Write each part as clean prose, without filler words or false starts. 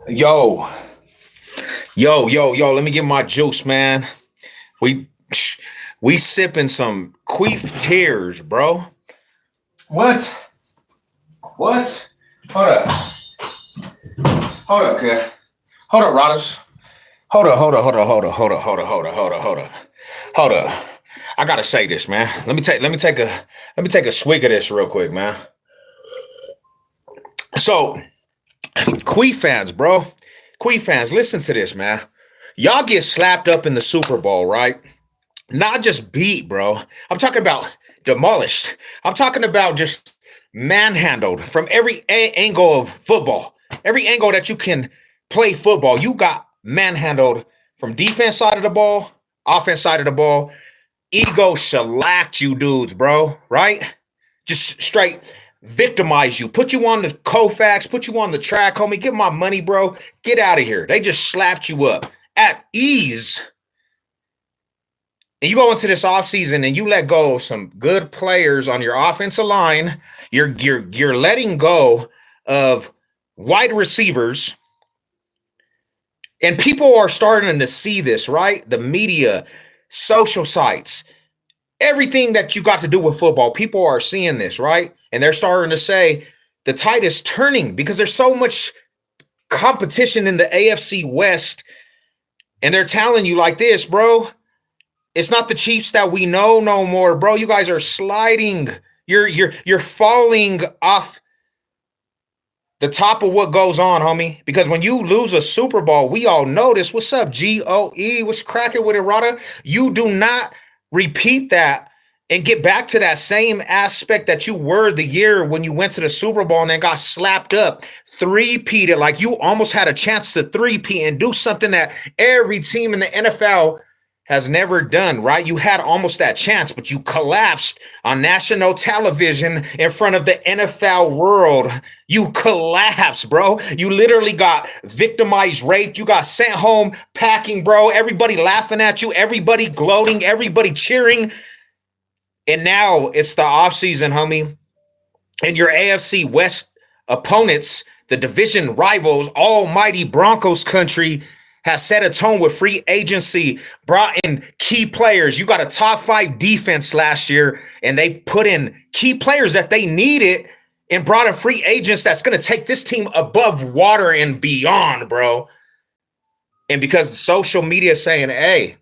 Yo, yo, let me get my juice, man. We we sipping some queef tears, bro. What? What? Hold up. Hold up, kid. Hold up, Rodders. Hold up. Hold up. I gotta say this, man. Let me take a swig of this real quick, man. So, queef fans, bro. Queef fans, listen to this, man. Y'all get slapped up in the Super Bowl, right? Not just beat, bro. I'm talking about demolished. I'm talking about just manhandled from every angle of football. Every angle that you can play football, you got manhandled from defense side of the ball, offense side of the ball. Ego shellacked you dudes, bro, right? Just straight victimize you, put you on the Kofax, put you on the track, homie. Get my money, bro. Get out of here. They just slapped you up at ease. And you go into this offseason and you let go of some good players on your offensive line. You're letting go of wide receivers. And people are starting to see this, right? The media, social sites, everything that you got to do with football, people are seeing this, right? And they're starting to say the tide is turning because there's so much competition in the AFC West. And they're telling you like this, bro. It's not the Chiefs that we know no more, bro. You guys are sliding. You're falling off the top of what goes on, homie. Because when you lose a Super Bowl, we all know this. What's up, GOE? What's cracking with it, Rada? You do not repeat that and get back to that same aspect that you were the year when you went to the Super Bowl and then got slapped up, three-peated, like you almost had a chance to three-peat and do something that every team in the NFL has never done, right? You had almost that chance, but you collapsed on national television in front of the NFL world. You collapsed, bro. You literally got victimized, raped. You got sent home packing, bro. Everybody laughing at you, everybody gloating, everybody cheering. And now it's the offseason, homie. And your AFC West opponents, the division rivals, almighty Broncos country, has set a tone with free agency, brought in key players. You got a top 5 defense last year, and they put in key players that they needed and brought in free agents that's going to take this team above water and beyond, bro. And because social media is saying, hey,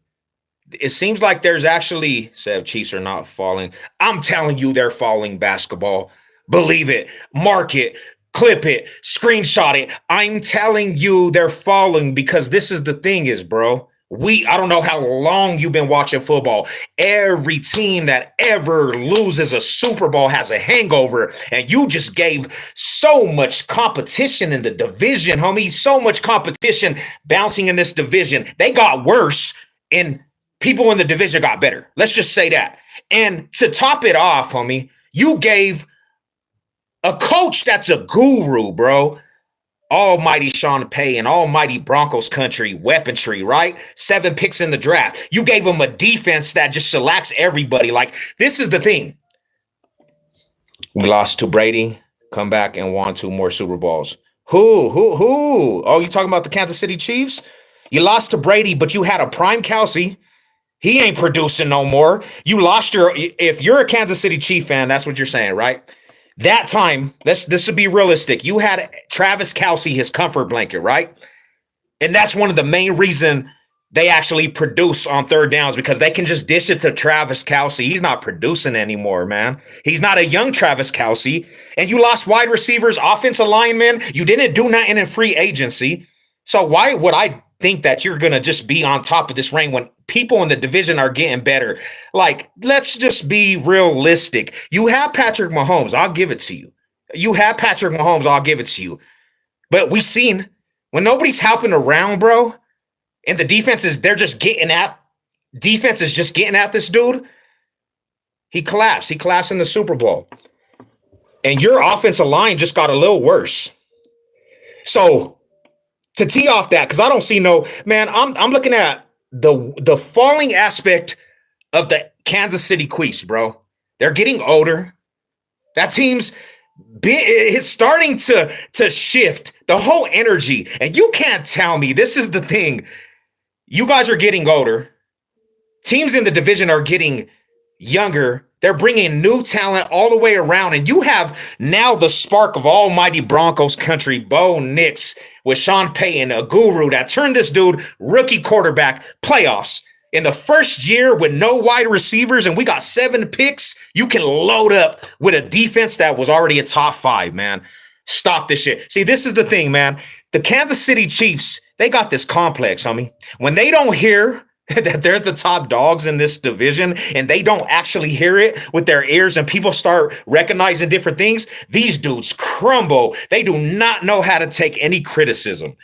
it seems like there's actually, said Chiefs are not falling. I'm telling you, they're falling basketball. Believe it, mark it, clip it, screenshot it. I'm telling you they're falling because this is the thing is, bro. I don't know how long you've been watching football. Every team that ever loses a Super Bowl has a hangover, and you just gave so much competition in the division, homie. So much competition bouncing in this division. They got worse, and people in the division got better. Let's just say that. And to top it off, homie, you gave a coach that's a guru, bro. Almighty Sean Payton, almighty Broncos country, weaponry, right? 7 picks in the draft. You gave him a defense that just shellacks everybody. Like, this is the thing. We lost to Brady, come back and won 2 more Super Bowls. Who? Oh, you talking about the Kansas City Chiefs? You lost to Brady, but you had a prime Kelsey. He ain't producing no more. You lost if you're a Kansas City Chief fan, that's what you're saying, right? That time, this would be realistic. You had Travis Kelce, his comfort blanket, right? And that's one of the main reason they actually produce on third downs because they can just dish it to Travis Kelce. He's not producing anymore, man. He's not a young Travis Kelce. And you lost wide receivers, offensive linemen. You didn't do nothing in free agency. So why would I think that you're going to just be on top of this ring when people in the division are getting better? Like, let's just be realistic. You have Patrick Mahomes. I'll give it to you. I'll give it to you. But we've seen when nobody's helping around, bro, and the defense is just getting at this dude. He collapsed. He collapsed in the Super Bowl. And your offensive line just got a little worse. So to tee off that, because I don't see I'm looking at the falling aspect of the Kansas City Queefs, bro. They're getting older. That team's It's starting to shift the whole energy. And you can't tell me, this is the thing. You guys are getting older. Teams in the division are getting younger. They're bringing new talent all the way around. And you have now the spark of almighty Broncos country, Bo Nix, with Sean Payton, a guru that turned this dude rookie quarterback playoffs. In the first year with no wide receivers and we got 7 picks, you can load up with a defense that was already a top 5, man. Stop this shit. See, this is the thing, man. The Kansas City Chiefs, they got this complex, homie. When they don't hear that they're the top dogs in this division and they don't actually hear it with their ears and people start recognizing different things, these dudes crumble. They do not know how to take any criticism.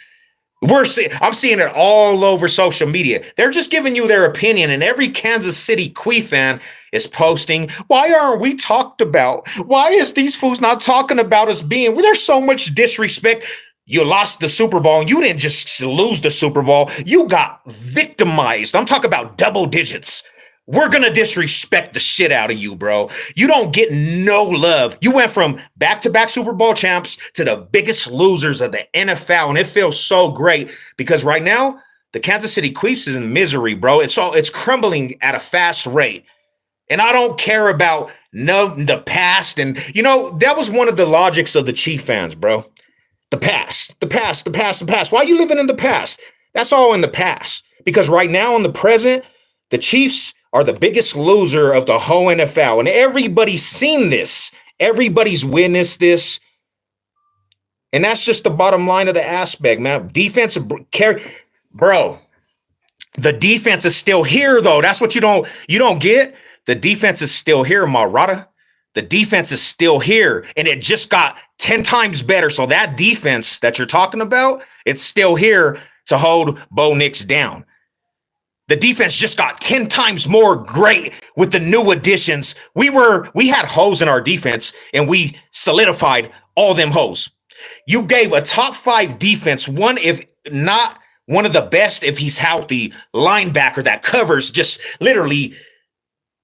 I'm seeing it all over social media. They're just giving you their opinion, and every Kansas City QUEEF fan is posting, why aren't we talked about? Why is these fools not talking about us being? Well, there's so much disrespect. You lost the Super Bowl, and you didn't just lose the Super Bowl. You got victimized. I'm talking about double digits. We're going to disrespect the shit out of you, bro. You don't get no love. You went from back-to-back Super Bowl champs to the biggest losers of the NFL, and it feels so great because right now, the Kansas City Chiefs is in misery, bro. It's crumbling at a fast rate. And I don't care about the past. And, you know, that was one of the logics of the Chief fans, bro. The past. Why are you living in the past? That's all in the past. Because right now in the present, the Chiefs are the biggest loser of the whole NFL. And everybody's seen this. Everybody's witnessed this. And that's just the bottom line of the aspect, man. Defensive care, bro. The defense is still here, though. That's what you don't get. The defense is still here, Marata. The defense is still here, and it just got 10 times better. So that defense that you're talking about, it's still here to hold Bo Nix down. The defense just got 10 times more great with the new additions. We had holes in our defense, and we solidified all them holes. You gave a top 5 defense, one if not one of the best if he's healthy, linebacker that covers just literally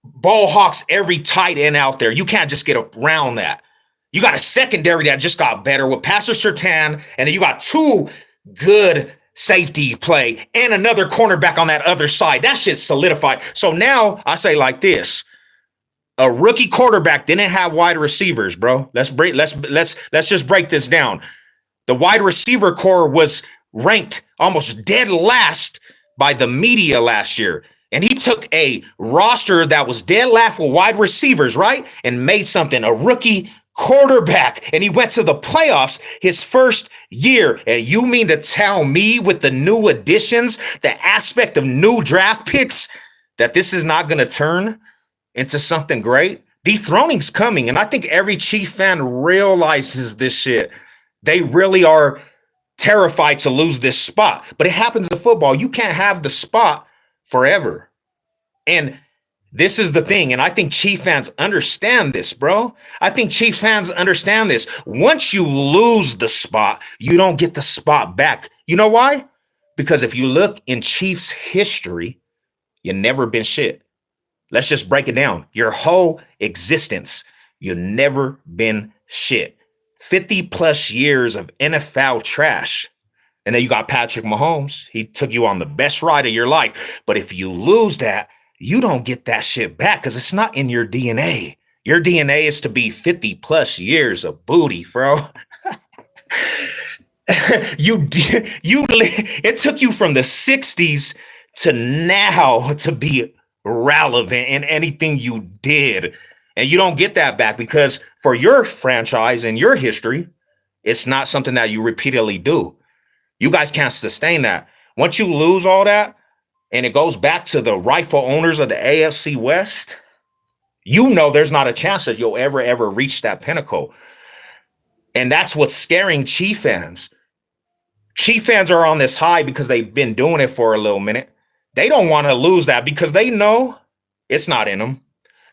ball hawks every tight end out there. You can't just get around that. You got a secondary that just got better with Pastor Surtain, and then you got 2 good safety play and another cornerback on that other side. That shit's solidified. So now I say like this. A rookie quarterback didn't have wide receivers, bro. Let's just break this down. The wide receiver core was ranked almost dead last by the media last year. And he took a roster that was dead last with wide receivers, right? And made something, a rookie quarterback. And he went to the playoffs his first year. And you mean to tell me with the new additions, the aspect of new draft picks, that this is not going to turn into something great? Dethroning's coming. And I think every Chief fan realizes this shit. They really are terrified to lose this spot. But it happens in football. You can't have the spot forever. And this is the thing. And I think Chief fans understand this, bro. I think Chief fans understand this. Once you lose the spot, you don't get the spot back. You know why? Because if you look in Chiefs history, you never been shit. Let's just break it down. Your whole existence, you never been shit. 50 plus years of NFL trash. And then you got Patrick Mahomes. He took you on the best ride of your life. But if you lose that, you don't get that shit back because it's not in your DNA. Your DNA is to be 50 plus years of booty, bro. It took you from the 60s to now to be relevant in anything you did. And you don't get that back because for your franchise and your history, it's not something that you repeatedly do. You guys can't sustain that. Once you lose all that and it goes back to the rightful owners of the AFC West, you know there's not a chance that you'll ever reach that pinnacle. And that's what's scaring Chief fans. Chief fans are on this high because they've been doing it for a little minute. They don't want to lose that because they know it's not in them.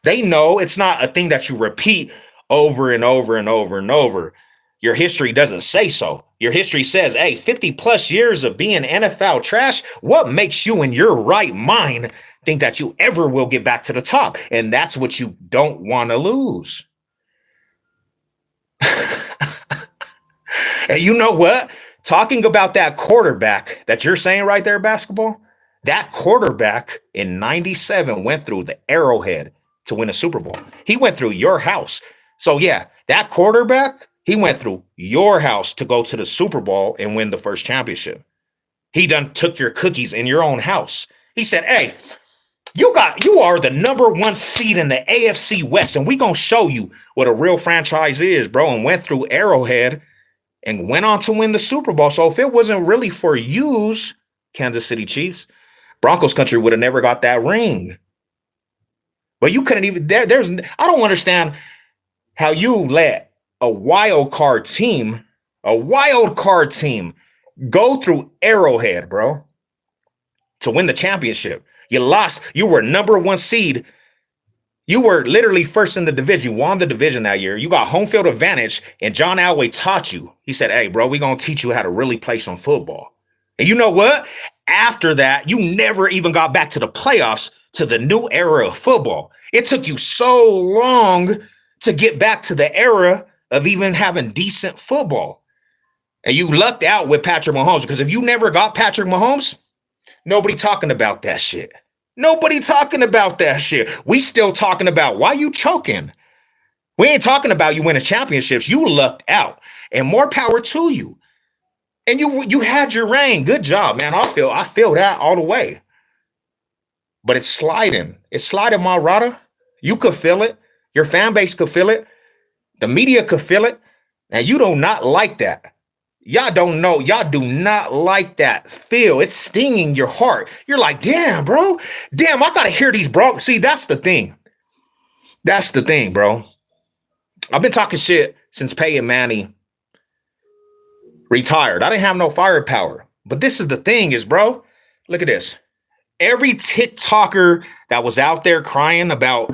They know it's not a thing that you repeat over and over and over and over. Your history doesn't say so. Your history says, hey, 50 plus years of being NFL trash, what makes you in your right mind think that you ever will get back to the top? And that's what you don't want to lose. And you know what? Talking about that quarterback that you're saying right there, basketball, that quarterback in 97 went through the Arrowhead to win a Super Bowl. He went through your house. So, yeah, that quarterback, he went through your house to go to the Super Bowl and win the first championship. He done took your cookies in your own house. He said, hey, you are the number one seed in the AFC West, and we gonna show you what a real franchise is, bro. And went through Arrowhead and went on to win the Super Bowl. So if it wasn't really for yous, Kansas City Chiefs, Broncos country would have never got that ring. But you couldn't even there's I don't understand how you let a wild card team go through Arrowhead, bro, to win the championship. You lost. You were number one seed. You were literally first in the division. You won the division that year. You got home field advantage, and John Elway taught you. He said, hey, bro, we're going to teach you how to really play some football. And you know what? After that, you never even got back to the playoffs, to the new era of football. It took you so long to get back to the era of even having decent football. And you lucked out with Patrick Mahomes, because if you never got Patrick Mahomes, nobody talking about that shit. Nobody talking about that shit. We still talking about why you choking. We ain't talking about you winning championships. You lucked out, and more power to you. And you had your reign. Good job, man. I feel that all the way. But it's sliding. It's sliding, Marada. You could feel it. Your fan base could feel it. The media could feel it. And you do not like that. Y'all don't know. Y'all do not like that feel. It's stinging your heart. You're like, damn, bro. Damn, I got to hear these Broncos. See, that's the thing. That's the thing, bro. I've been talking shit since Peyton Manning retired. I didn't have no firepower. But this is the thing is, bro, look at this. Every TikToker that was out there crying about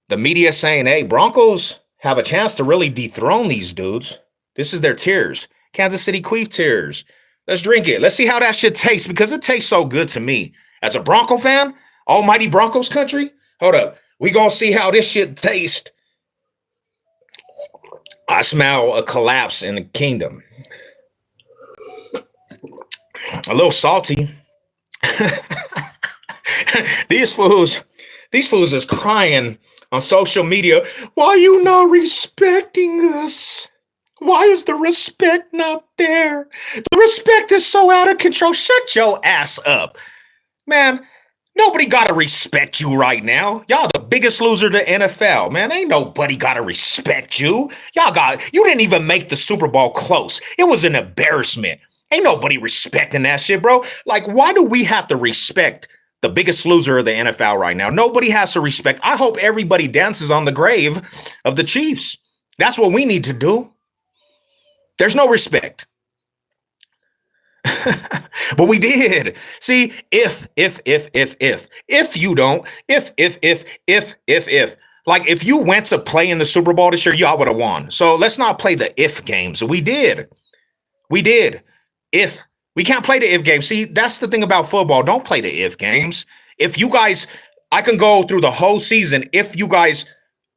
the media saying, hey, Broncos have a chance to really dethrone these dudes. This is their tears. Kansas City QUEEF tears. Let's drink it. Let's see how that shit tastes, because it tastes so good to me. As a Bronco fan, almighty Broncos country, hold up. We gonna see how this shit tastes. I smell a collapse in the kingdom. A little salty. These fools is crying on social media. Why you not respecting us? Why is the respect not there? The respect is so out of control. Shut your ass up. Man, nobody got to respect you right now. Y'all the biggest loser to the NFL, man. Ain't nobody got to respect you. You didn't even make the Super Bowl close. It was an embarrassment. Ain't nobody respecting that shit, bro. Like, why do we have to respect the biggest loser of the NFL right now? Nobody has to respect. I hope everybody dances on the grave of the Chiefs. That's what we need to do. There's no respect. But we did. See, if you don't, like if you went to play in the Super Bowl this year, y'all would have won. So let's not play the if games. We did. If we can't play the if game. See, that's the thing about football. Don't play the if games. If you guys, I can go through the whole season. If you guys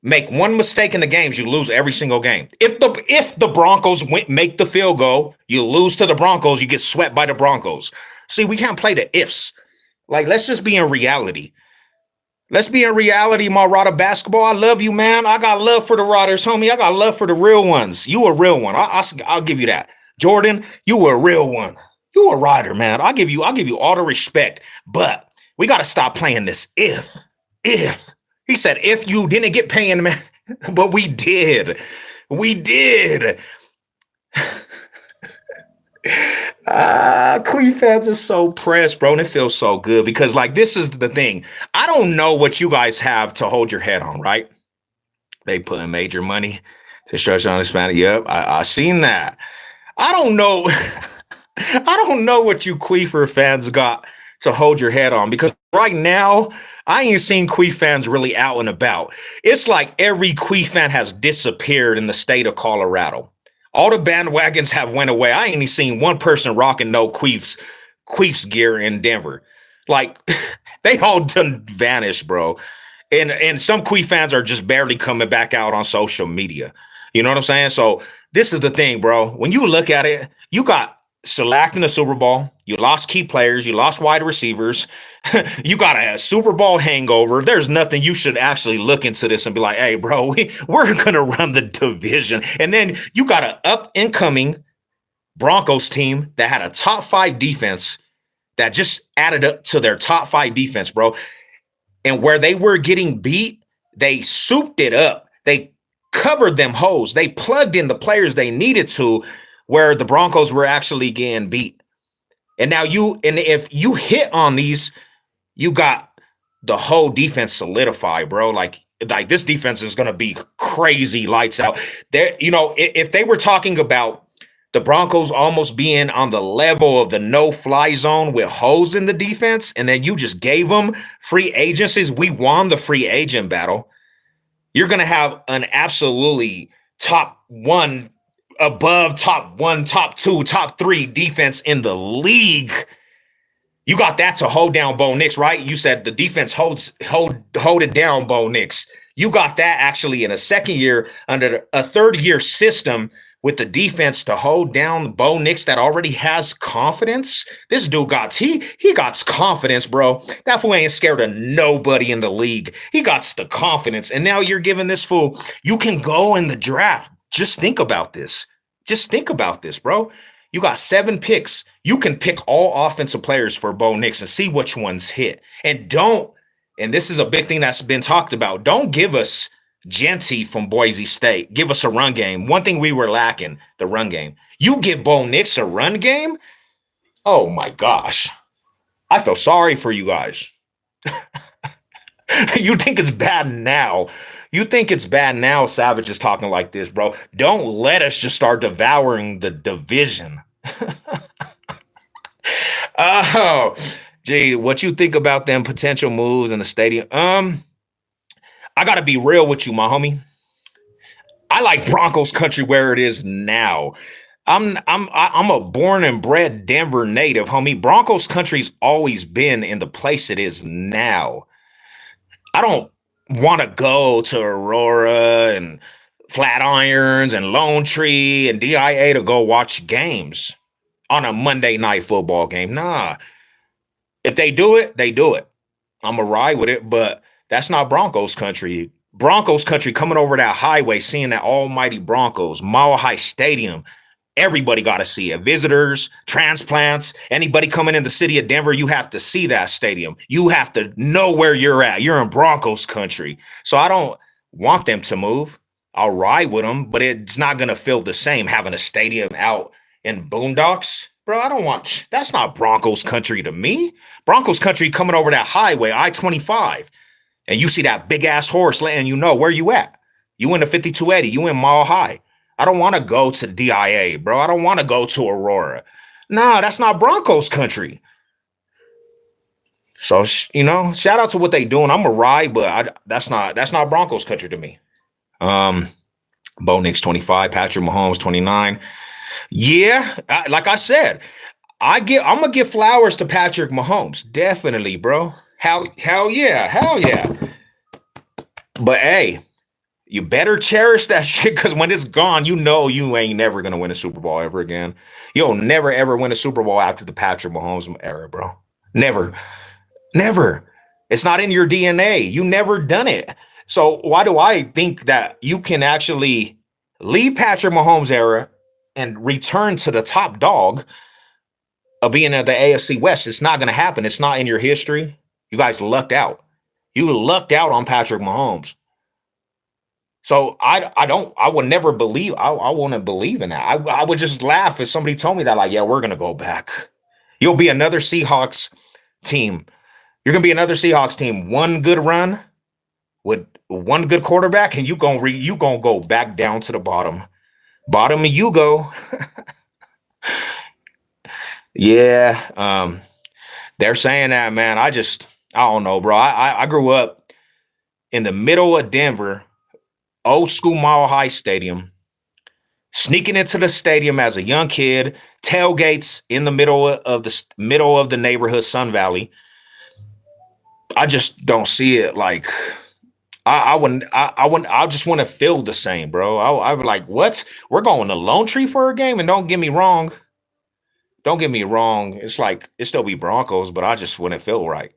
make one mistake in the games, you lose every single game. If the Broncos make the field goal, you lose to the Broncos, you get swept by the Broncos. See, we can't play the ifs. Like, let's just be in reality. Let's be in reality, my Rada basketball. I love you, man. I got love for the Rotters, homie. I got love for the real ones. You a real one. I'll give you that. Jordan, you a real one. You a Rider, man. I'll give you all the respect. But we got to stop playing this if. He said, if you didn't get paying, man, but we did. We did. Queen fans are so pressed, bro, and it feels so good because, like, this is the thing. I don't know what you guys have to hold your head on, right? They put in major money to stretch on Hispanic. Yep, I seen that. I don't know. I don't know what you Queefer fans got to hold your head on, because right now I ain't seen QUEEF fans really out and about. It's like every QUEEF fan has disappeared in the state of Colorado. All the bandwagons have went away. I ain't even seen one person rocking no QUEEF's gear in Denver. Like, they all done vanished, bro. And some QUEEF fans are just barely coming back out on social media. You know what I'm saying? So this is the thing, bro. When you look at it, you got shellacked in the Super Bowl. You lost key players. You lost wide receivers. You got a Super Bowl hangover. There's nothing you should actually look into this and be like, hey, bro, we're going to run the division. And then you got an up and coming Broncos team that had a top 5 defense that just added up to their top 5 defense, bro. And where they were getting beat, they souped it up. They covered them holes. They plugged in the players they needed to where the Broncos were actually getting beat. And now if you hit on these, you got the whole defense solidified, bro. Like this defense is going to be crazy lights out. There, if they were talking about the Broncos almost being on the level of the no-fly zone with holes in the defense, and then you just gave them free agencies. We won the free agent battle. You're going to have an absolutely top 1, above top 1, top 2, top 3 defense in the league. You got that to hold down Bo Nix, right? You said the defense hold it down, Bo Nix. You got that actually in a second year under a third year system with the defense to hold down Bo Nix that already has confidence. This dude he got confidence, bro. That fool ain't scared of nobody in the league. He got the confidence. And now you're giving this fool, you can go in the draft. Just think about this. Just think about this, bro. You got 7 picks. You can pick all offensive players for Bo Nix and see which ones hit. And this is a big thing that's been talked about, don't give us Genty from Boise State. Give us a run game. One thing we were lacking, the run game. You give Bo Nix a run game? Oh my gosh. I feel sorry for you guys. You think it's bad now. You think it's bad now, Savage is talking like this, bro. Don't let us just start devouring the division. Oh, gee, what you think about them potential moves in the stadium? I got to be real with you, my homie. I like Broncos country where it is now. I'm a born and bred Denver native, homie. Broncos country's always been in the place it is now. I don't want to go to Aurora and Flatirons and Lone Tree and DIA to go watch games on a Monday night football game. Nah. If they do it, they do it. I'm going to ride with it, but that's not Broncos country. Broncos country coming over that highway, seeing that almighty Broncos, Mile High Stadium. Everybody got to see it. Visitors, transplants, anybody coming in the city of Denver, you have to see that stadium. You have to know where you're at. You're in Broncos country. So I don't want them to move. I'll ride with them, but it's not going to feel the same having a stadium out in Boondocks. Bro, that's not Broncos country to me. Broncos country coming over that highway, I-25, and you see that big-ass horse letting you know where you at. You in the 5280. You in Mile High. I don't want to go to DIA, bro. I don't want to go to Aurora. No, that's not Broncos country. So, shout out to what they doing. I'm a ride, but that's not Broncos country to me. Bo Nix 25, Patrick Mahomes 29. Yeah, like I said, I'm gonna give flowers to Patrick Mahomes. Definitely, bro. Hell yeah. But hey, you better cherish that shit, because when it's gone, you ain't never gonna win a Super Bowl ever again. You'll never ever win a Super Bowl after the Patrick Mahomes era, bro. Never. It's not in your DNA. You never done it. So why do I think that you can actually leave Patrick Mahomes era and return to the top dog of being at the AFC West? It's not going to happen. It's not in your history. You guys lucked out. You lucked out on Patrick Mahomes. So I would never believe, I wouldn't believe in that. I would just laugh if somebody told me that, like, yeah, we're going to go back. You'll be another Seahawks team. You're going to be another Seahawks team. One good run with one good quarterback, and you gonna go back down to the bottom. Bottom you go. Yeah. They're saying that, man. I don't know, bro. I grew up in the middle of Denver, old school Mile High Stadium, sneaking into the stadium as a young kid, tailgates in the middle of the neighborhood, Sun Valley. I just don't see it like I just want to feel the same, bro. I would like, what? We're going to Lone Tree for a game, and don't get me wrong. It's like it still be Broncos, but I just wouldn't feel right.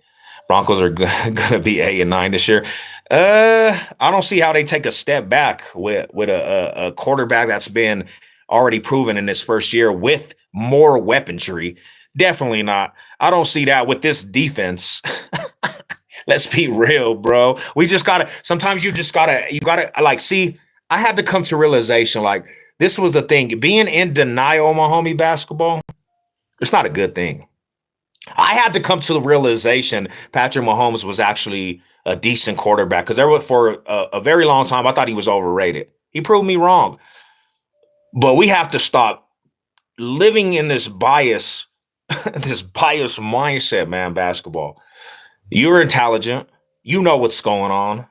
Broncos are gonna be 8-9 this year. I don't see how they take a step back with a quarterback that's been already proven in his first year with more weaponry. Definitely not. I don't see that with this defense. Let's be real, bro. We just gotta. Sometimes you gotta like see. I had to come to realization like this was the thing. Being in denial, my homie basketball, it's not a good thing. I had to come to the realization Patrick Mahomes was actually a decent quarterback because there was for a very long time I thought he was overrated. He proved me wrong, but we have to stop living in this bias, this bias mindset, man. Basketball. You're intelligent. You know what's going on.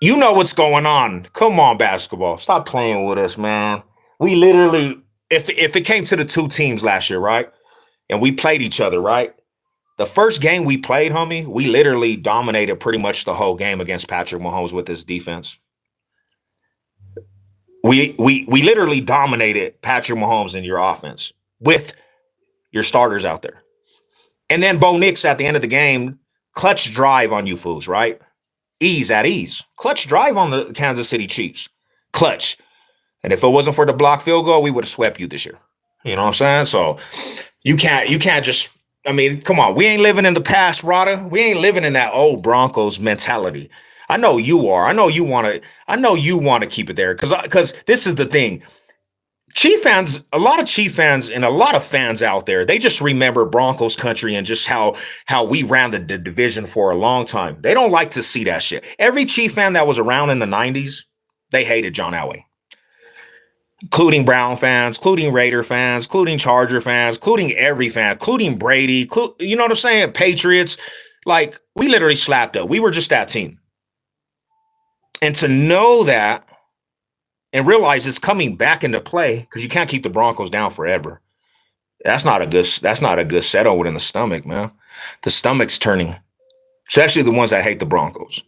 You know what's going on. Come on, basketball. Stop playing with us, man. We literally, if it came to the two teams last year, right? And we played each other, right? The first game we played, homie, we literally dominated pretty much the whole game against Patrick Mahomes with his defense. We literally dominated Patrick Mahomes in your offense with your starters out there. And then Bo Nix at the end of the game, clutch drive on you fools, right? Ease at ease. Clutch drive on the Kansas City Chiefs. Clutch. And if it wasn't for the block field goal, we would have swept you this year. You know what I'm saying? So you can't just I mean, come on. We ain't living in the past, Rada. We ain't living in that old Broncos mentality. I know you are. I know you want to keep it there because this is the thing. Chief fans, a lot of Chief fans and a lot of fans out there, they just remember Broncos country and just how we ran the division for a long time. They don't like to see that shit. Every Chief fan that was around in the 90s, they hated John Elway, including Brown fans, including Raider fans, including Charger fans, including every fan, including Brady, you know what I'm saying? Patriots. Like, we literally slapped up. We were just that team. And to know that and realize it's coming back into play because you can't keep the Broncos down forever. That's not a good settle within the stomach, man. The stomach's turning, especially the ones that hate the Broncos.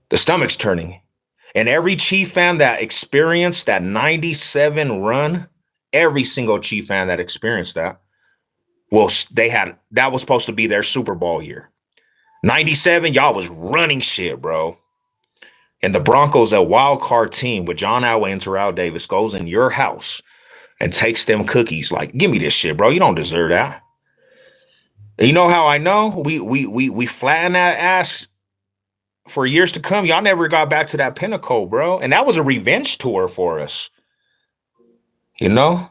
The stomach's turning. And every Chief fan that experienced that 97 run, every single Chief fan that experienced that, well, that was supposed to be their Super Bowl year. 97, y'all was running shit, bro. And the Broncos, a wild card team with John Elway and Terrell Davis, goes in your house and takes them cookies. Like, give me this shit, bro. You don't deserve that. And you know how I know? We flatten that ass for years to come. Y'all never got back to that pinnacle, bro. And that was a revenge tour for us. You know?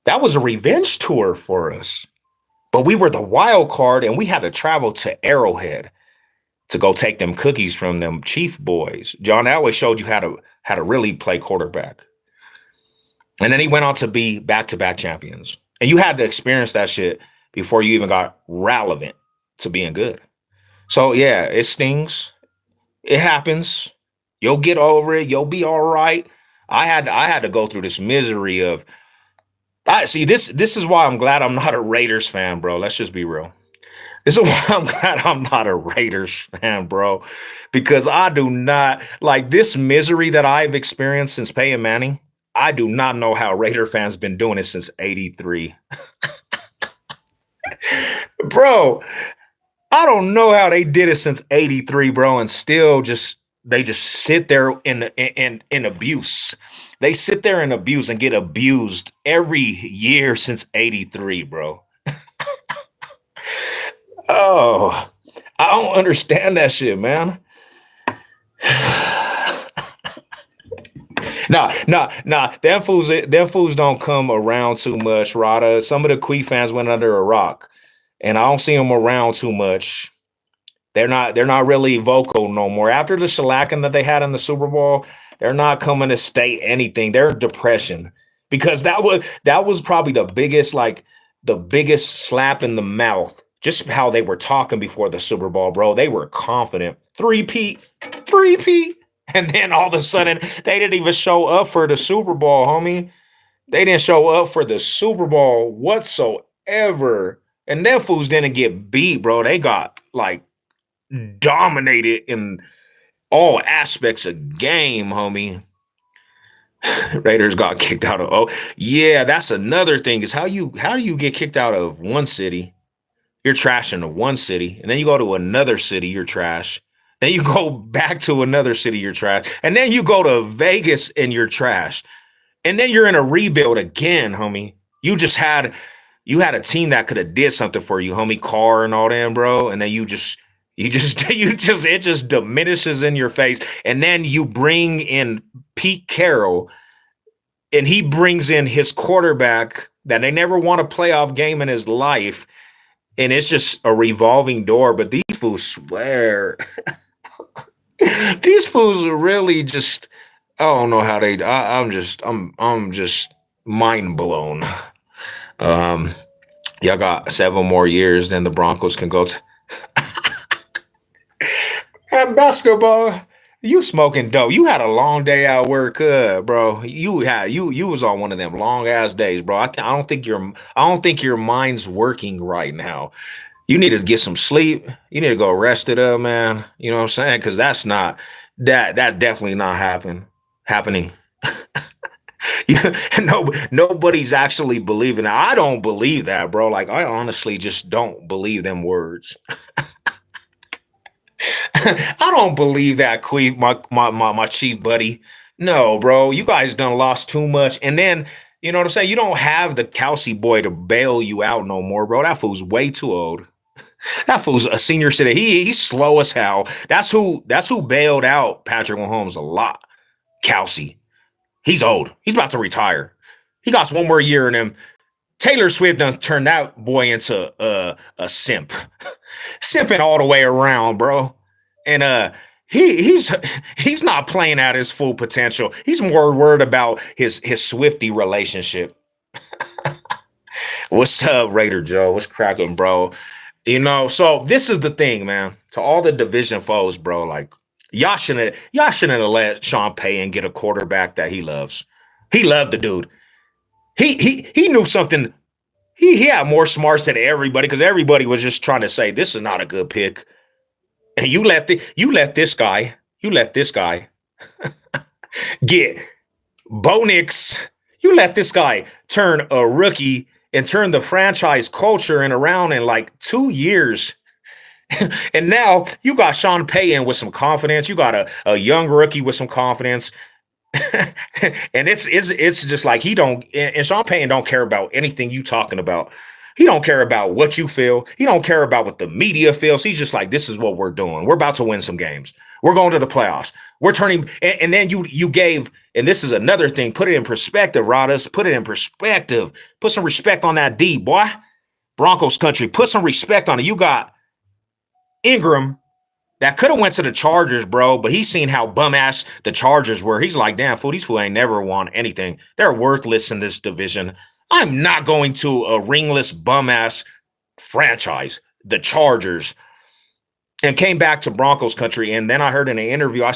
That was a revenge tour for us. But we were the wild card and we had to travel to Arrowhead to go take them cookies from them Chief boys. John Elway showed you how to really play quarterback. And then he went on to be back-to-back champions. And you had to experience that shit before you even got relevant to being good. So yeah, it stings. It happens. You'll get over it. You'll be all right. I had to go through this misery of I see this is why I'm glad I'm not a Raiders fan, bro. Let's just be real. This is why I'm glad I'm not a Raiders fan, bro, because I do not like this misery that I've experienced since Peyton Manning. I do not know how Raider fans been doing it since '83. Bro, I don't know how they did it since '83, bro, and still they just sit there in abuse. They sit there in abuse and get abused every year since '83, bro. Oh, I don't understand that shit, man. Nah. Them fools don't come around too much, Rada. Some of the QUEEF fans went under a rock, and I don't see them around too much. They're not really vocal no more. After the shellacking that they had in the Super Bowl, they're not coming to state anything. They're depression because that was probably the biggest slap in the mouth. Just how they were talking before the Super Bowl, bro. They were confident. Three-peat. And then all of a sudden, they didn't even show up for the Super Bowl, homie. They didn't show up for the Super Bowl whatsoever. And them fools didn't get beat, bro. They got like dominated in all aspects of game, homie. Raiders got kicked out of. Oh, yeah, that's another thing. Is how do you get kicked out of one city? You're trash in one city, and then you go to another city, you're trash. Then you go back to another city, you're trash, and then you go to Vegas and you're trash, and then you're in a rebuild again, homie. You had a team that could have did something for you, homie, Carr and all that, bro, and then it just diminishes in your face, and then you bring in Pete Carroll, and he brings in his quarterback that they never won a playoff game in his life, and it's just a revolving door. But these fools swear, these fools are really just. I don't know how they. I'm just mind blown. Um, y'all got 7 more years, then the Broncos can go to. And basketball, you smoking dope. You had a long day at work, bro. You was on one of them long ass days, bro. I don't think your mind's working right now. You need to get some sleep. You need to go rest it up, man. You know what I'm saying? Because that's not that definitely not happening. Nobody's actually believing that. I don't believe that, bro. Like I honestly just don't believe them words. I don't believe that, Queef, my chief buddy. No, bro, you guys done lost too much. And then, you know what I'm saying? You don't have the Kelsey boy to bail you out no more, bro. That fool's way too old. That fool's a senior citizen. He's slow as hell. That's who bailed out Patrick Mahomes a lot. Kelsey. He's old. He's about to retire. He got 1 more year in him. Taylor Swift done turned that boy into a simp. Simping all the way around, bro. And he's not playing at his full potential. He's more worried about his Swifty relationship. What's up, Raider Joe? What's cracking, bro? So this is the thing, man. To all the division foes, bro, like y'all shouldn't have let Sean Payton get a quarterback that he loves. He loved the dude. He knew something. He had more smarts than everybody because everybody was just trying to say this is not a good pick. And you let this guy get Bo Nix. You let this guy turn a rookie and turn the franchise culture in around in like 2 years. And now you got Sean Payton with some confidence. You got a young rookie with some confidence. And it's just like he don't and Sean Payton don't care about anything you talking about. He don't care about what you feel. He don't care about what the media feels. He's just like, this is what we're doing. We're about to win some games. We're going to the playoffs. We're turning and then you gave, and this is another thing. Put it in perspective, Roddas. Put it in perspective. Put some respect on that D, boy. Broncos country. Put some respect on it. You got Ingram. That could have went to the Chargers, bro, but he's seen how bum-ass the Chargers were. He's like, damn, fool, these fool ain't never won anything. They're worthless in this division. I'm not going to a ringless bum-ass franchise, the Chargers, and came back to Broncos country. And then I heard in an interview,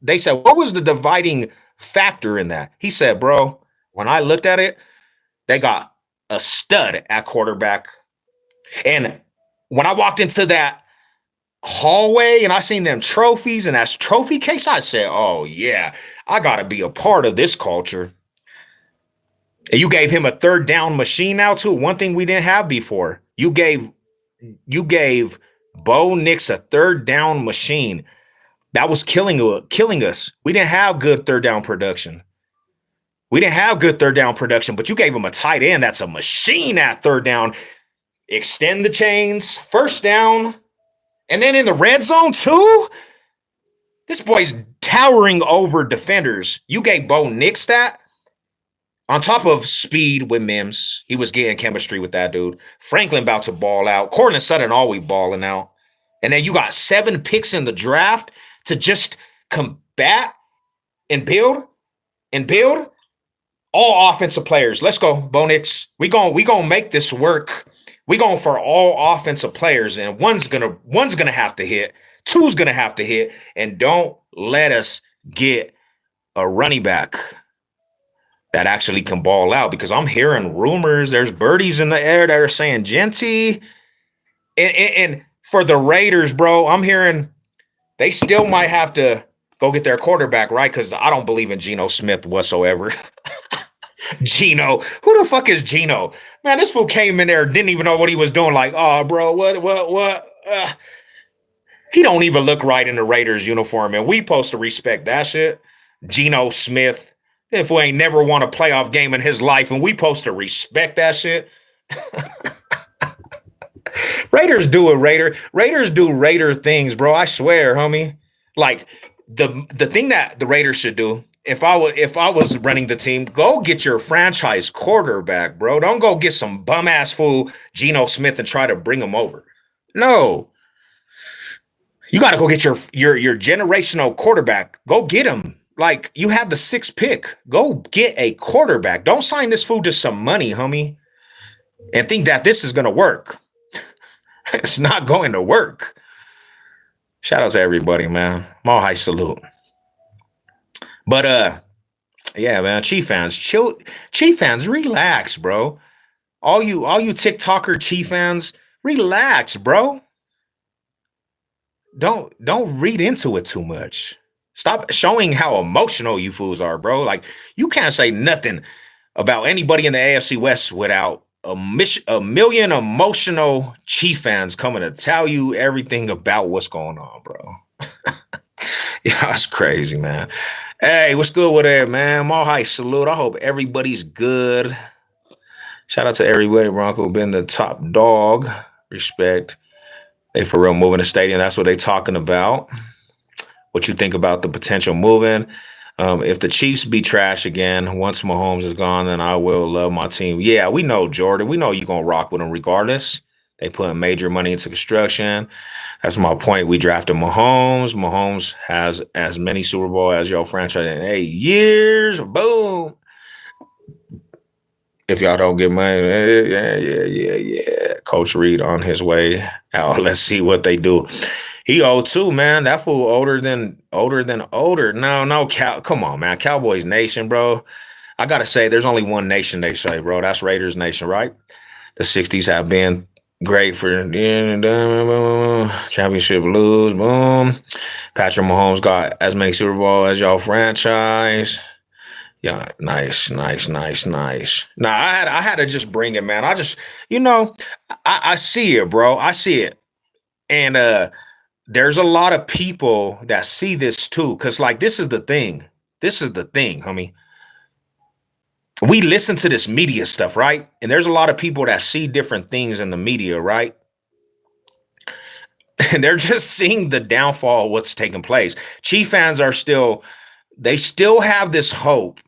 they said, what was the dividing factor in that? He said, bro, when I looked at it, they got a stud at quarterback. And when I walked into that hallway and I seen them trophies and that trophy case, I said, oh yeah, I gotta be a part of this culture. And you gave him a third down machine now too. One thing we didn't have before. You gave Bo Nix a third down machine. That was killing us. We didn't have good third down production. But you gave him a tight end that's a machine at third down. Extend the chains, first down. And then in the red zone, too? This boy's towering over defenders. You gave Bo Nix that? On top of speed with Mims. He was getting chemistry with that dude. Franklin about to ball out. Cortland Sutton always balling out. And then you got 7 picks in the draft to just combat and build all offensive players. Let's go, Bo Nix. We gonna make this work. We going for all offensive players, and one's gonna have to hit, two's gonna have to hit, and don't let us get a running back that actually can ball out because I'm hearing rumors. There's birdies in the air that are saying Genty And for the Raiders, bro, I'm hearing they still might have to go get their quarterback, right? Because I don't believe in Geno Smith whatsoever. Geno, who the fuck is Geno? Man, this fool came in there, didn't even know what he was doing. Like, oh, bro, what? He don't even look right in the Raiders uniform, and we supposed to respect that shit. Geno Smith, if we ain't never won a playoff game in his life, and we supposed to respect that shit. Raiders do Raiders do Raider things, bro. I swear, homie. Like the thing that the Raiders should do, if I was running the team, go get your franchise quarterback, bro. Don't go get some bum ass fool Geno Smith and try to bring him over. No. You got to go get your generational quarterback. Go get him. Like, you have the 6th pick. Go get a quarterback. Don't sign this fool to some money, homie, and think that this is going to work. It's not going to work. Shout out to everybody, man. Mall high salute. But yeah, man, Chief fans, chill. Chief fans, relax, bro. All you TikToker Chief fans, relax, bro. Don't read into it too much. Stop showing how emotional you fools are, bro. Like, you can't say nothing about anybody in the AFC West without a million emotional Chief fans coming to tell you everything about what's going on, bro. Yeah, that's crazy, man. Hey, what's good with it, man? Mall high salute. I hope everybody's good. Shout out to everybody, Bronco, been the top dog. Respect. They for real moving the stadium. That's what they talking about. What you think about the potential moving? If the Chiefs be trash again, once Mahomes is gone, then I will love my team. Yeah, we know, Jordan. We know you're going to rock with them regardless. They put major money into construction. That's my point. We drafted Mahomes. Mahomes has as many Super Bowl as your franchise in 8 years. Boom. If y'all don't get money, yeah. Coach Reed on his way out. Let's see what they do. He old too, man. That fool older than older. No, come on, man. Cowboys Nation, bro. I gotta say, there's only one nation they say, bro. That's Raiders Nation, right? The 60s have been great for championship lose. Boom. Patrick Mahomes got as many Super Bowl as y'all franchise. Yeah, nice. Nah, I had to just bring it, man. I just, I see it, bro. I see it. And there's a lot of people that see this too. Cause like this is the thing. Homie. We listen to this media stuff, right? And there's a lot of people that see different things in the media, right? And they're just seeing the downfall of what's taking place. Chief fans are still have this hope.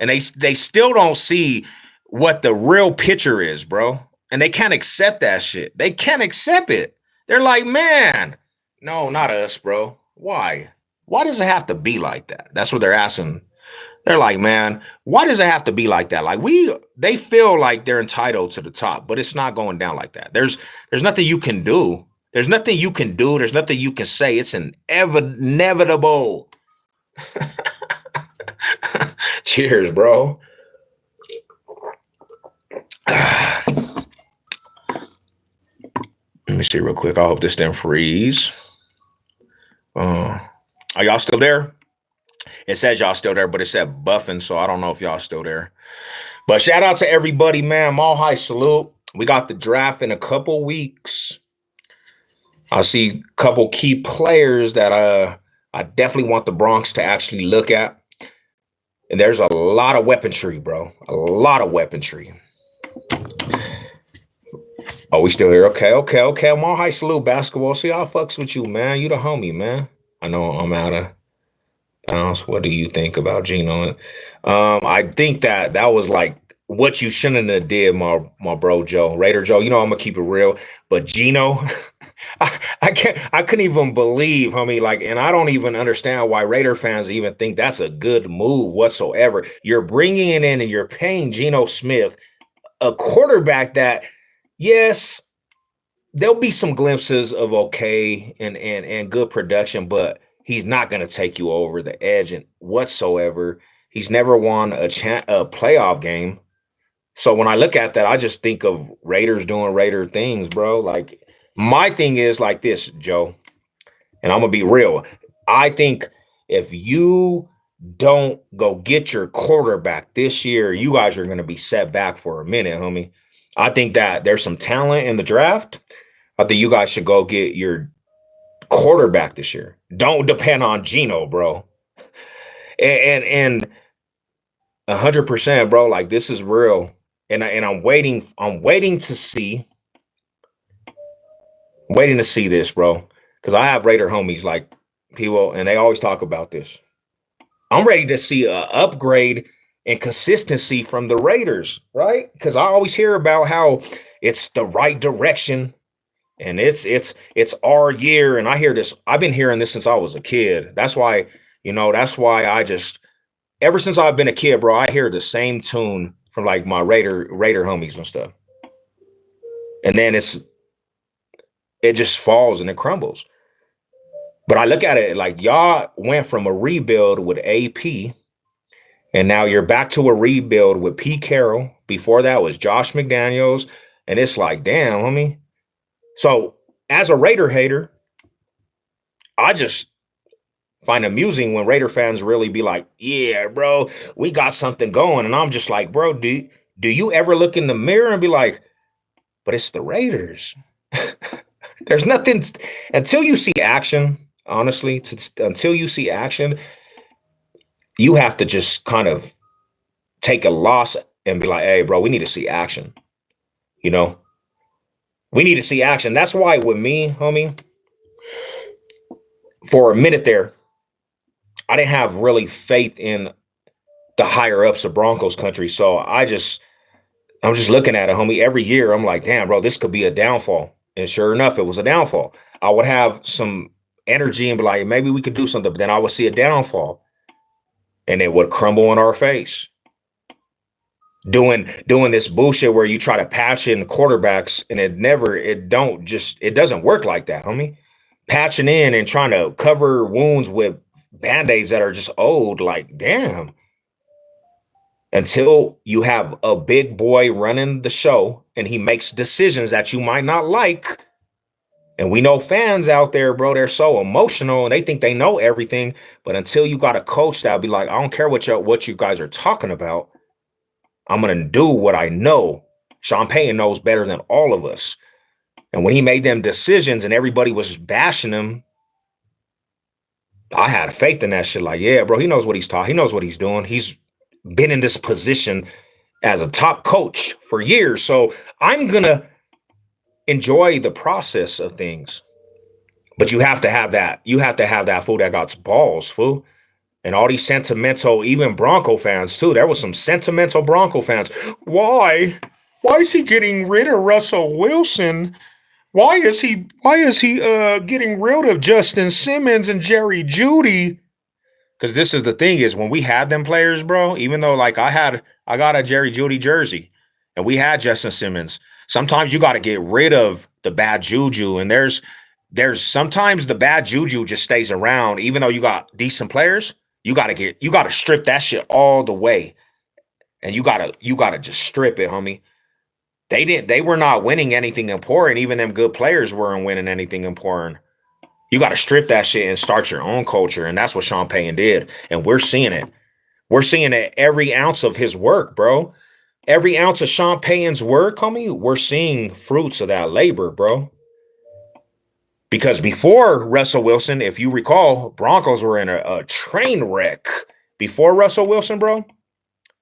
And they still don't see what the real picture is, bro. And they can't accept that shit. They can't accept it. They're like, man, no, not us, bro. Why? Why does it have to be like that? That's what they're asking. They're like, man, why does it have to be like that? Like they feel like they're entitled to the top, but it's not going down like that. There's nothing you can do. There's nothing you can do. There's nothing you can say. It's inevitable. Cheers, bro. Let me see real quick. I hope this didn't freeze. Are y'all still there? It says y'all still there, but it said buffing, so I don't know if y'all still there. But shout out to everybody, man. Mall high salute. We got the draft in a couple weeks. I see a couple key players that I definitely want the Bronx to actually look at. And there's a lot of weaponry, bro. A lot of weaponry. Oh, we still here. Okay. I'm on high salute basketball. See, I fucks with you, man. You the homie, man. I know I'm out of bounds. What do you think about Geno? I think that was like what you shouldn't have did, my bro Joe. Raider Joe, I'm gonna keep it real. But Geno, I couldn't even believe, homie. Like, and I don't even understand why Raider fans even think that's a good move whatsoever. You're bringing it in and you're paying Geno Smith, a quarterback that, yes, there'll be some glimpses of okay and good production, but he's not going to take you over the edge and whatsoever. He's never won a playoff game. So when I look at that, I just think of Raiders doing Raider things, bro. Like, My thing is like this, Joe, and I'm gonna be real. I think if you don't go get your quarterback this year, you guys are gonna be set back for a minute, homie. I think that there's some talent in the draft. I think you guys should go get your quarterback this year. Don't depend on Geno, bro. And 100%, bro. Like this is real, and I'm waiting. I'm waiting to see this, bro. Because I have Raider homies like people, and they always talk about this. I'm ready to see a upgrade and consistency from the Raiders, right? Because I always hear about how it's the right direction and it's our year. And I hear this. I've been hearing this since I was a kid. That's why, that's why I just ever since I've been a kid, bro, I hear the same tune from like my Raider homies and stuff. And then it just falls and it crumbles. But I look at it like y'all went from a rebuild with AP, and now you're back to a rebuild with Pete Carroll. Before that was Josh McDaniels. And it's like, damn, homie. So as a Raider hater, I just find amusing when Raider fans really be like, yeah, bro, we got something going. And I'm just like, bro, do you ever look in the mirror and be like, but it's the Raiders? There's nothing until you see action, honestly, until you see action, you have to just kind of take a loss and be like, hey, bro, we need to see action. We need to see action. That's why with me, homie, for a minute there, I didn't have really faith in the higher ups of Broncos country. So I'm just looking at it, homie. Every year, I'm like, damn, bro, this could be a downfall. And sure enough, it was a downfall. I would have some energy and be like, maybe we could do something. But then I would see a downfall, and it would crumble in our face. Doing this bullshit where you try to patch in quarterbacks, and it doesn't work like that, homie. Patching in and trying to cover wounds with band-aids that are just old, like, damn. Until you have a big boy running the show and he makes decisions that you might not like. And we know fans out there, bro, they're so emotional and they think they know everything. But until you got a coach that'll be like, I don't care what you guys are talking about. I'm going to do what I know. Sean Payton knows better than all of us. And when he made them decisions and everybody was bashing him, I had faith in that shit. Like, yeah, bro, he knows what he's taught. He knows what he's doing. He's been in this position as a top coach for years. So I'm going to enjoy the process of things. But you have to have that. You have to have that fool that got balls, fool. And all these sentimental, even Bronco fans, too. There was some sentimental Bronco fans. Why? Why is he getting rid of Russell Wilson? Why is he getting rid of Justin Simmons and Jerry Jeudy? Because this is the thing is when we had them players, bro, even though like I got a Jerry Jeudy jersey and we had Justin Simmons, sometimes you got to get rid of the bad juju. And there's sometimes the bad juju just stays around, even though you got decent players. You got to strip that shit all the way. And you got to just strip it, homie. They were not winning anything important. Even them good players weren't winning anything important. You got to strip that shit and start your own culture. And that's what Sean Payton did. And we're seeing it. We're seeing it every ounce of his work, bro. Every ounce of Sean Payton's work, homie, we're seeing fruits of that labor, bro. Because before Russell Wilson, if you recall, Broncos were in a train wreck. Before Russell Wilson, bro,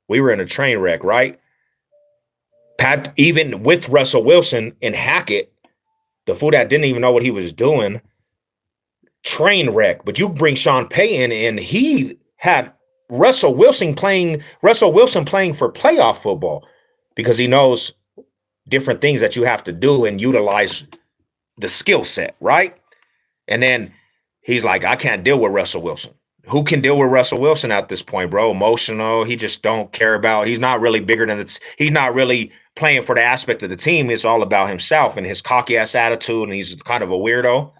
we were in a train wreck, right? Even with Russell Wilson and Hackett, the fool that didn't even know what he was doing, train wreck. But you bring Sean Payton and he had Russell Wilson playing for playoff football because he knows different things that you have to do and utilize the skill set, right? And then he's like, I can't deal with Russell Wilson. Who can deal with Russell Wilson at this point, bro? Emotional. He just don't care about. He's not really bigger than he's not really playing for the aspect of the team. It's all about himself and his cocky ass attitude. And he's kind of a weirdo.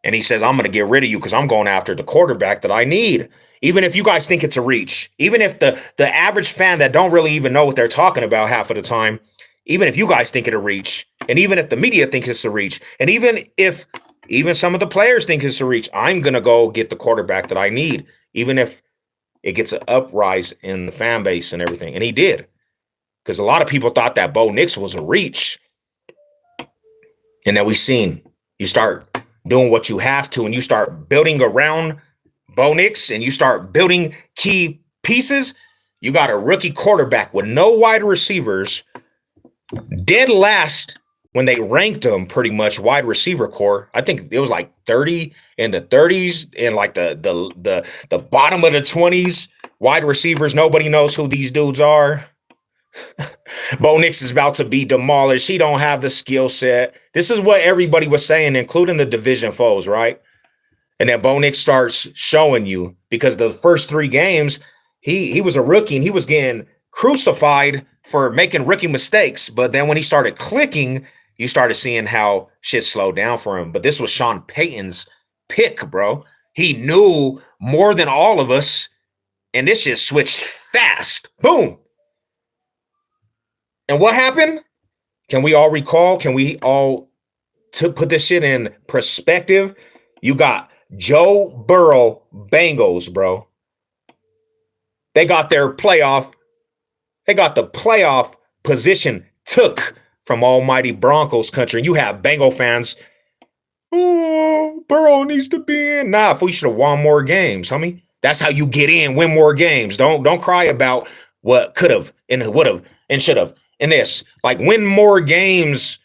And he says, I'm going to get rid of you because I'm going after the quarterback that I need. Even if you guys think it's a reach, even if the average fan that don't really even know what they're talking about half of the time, even if you guys think it a reach, And even if the media thinks it's a reach, and even if some of the players think it's a reach, I'm going to go get the quarterback that I need, even if it gets an uprise in the fan base and everything. And he did, because a lot of people thought that Bo Nix was a reach. And then we seen you start doing what you have to, and you start building around Bo Nix, and you start building key pieces. You got a rookie quarterback with no wide receivers, dead last when they ranked him pretty much wide receiver core. I think it was like 30 in the 30s and like the bottom of the 20s wide receivers. Nobody knows who these dudes are. Bo Nix is about to be demolished. He don't have the skill set. This is what everybody was saying, including the division foes, right? And then Bo Nix starts showing you, because the first 3 games, he was a rookie and he was getting crucified for making rookie mistakes. But then when he started clicking, you started seeing how shit slowed down for him. But this was Sean Payton's pick, bro. He knew more than all of us, and this shit switched fast. Boom. And what happened? Can we all recall? Can we all put this shit in perspective? You got Joe Burrow Bengals, bro. They got the playoff position took from almighty Broncos country. And you have Bengal fans, oh, Burrow needs to be in. Nah, if we should have won more games, homie. That's how you get in, win more games. Don't cry about what could have and would have and should have. In this, like, win more games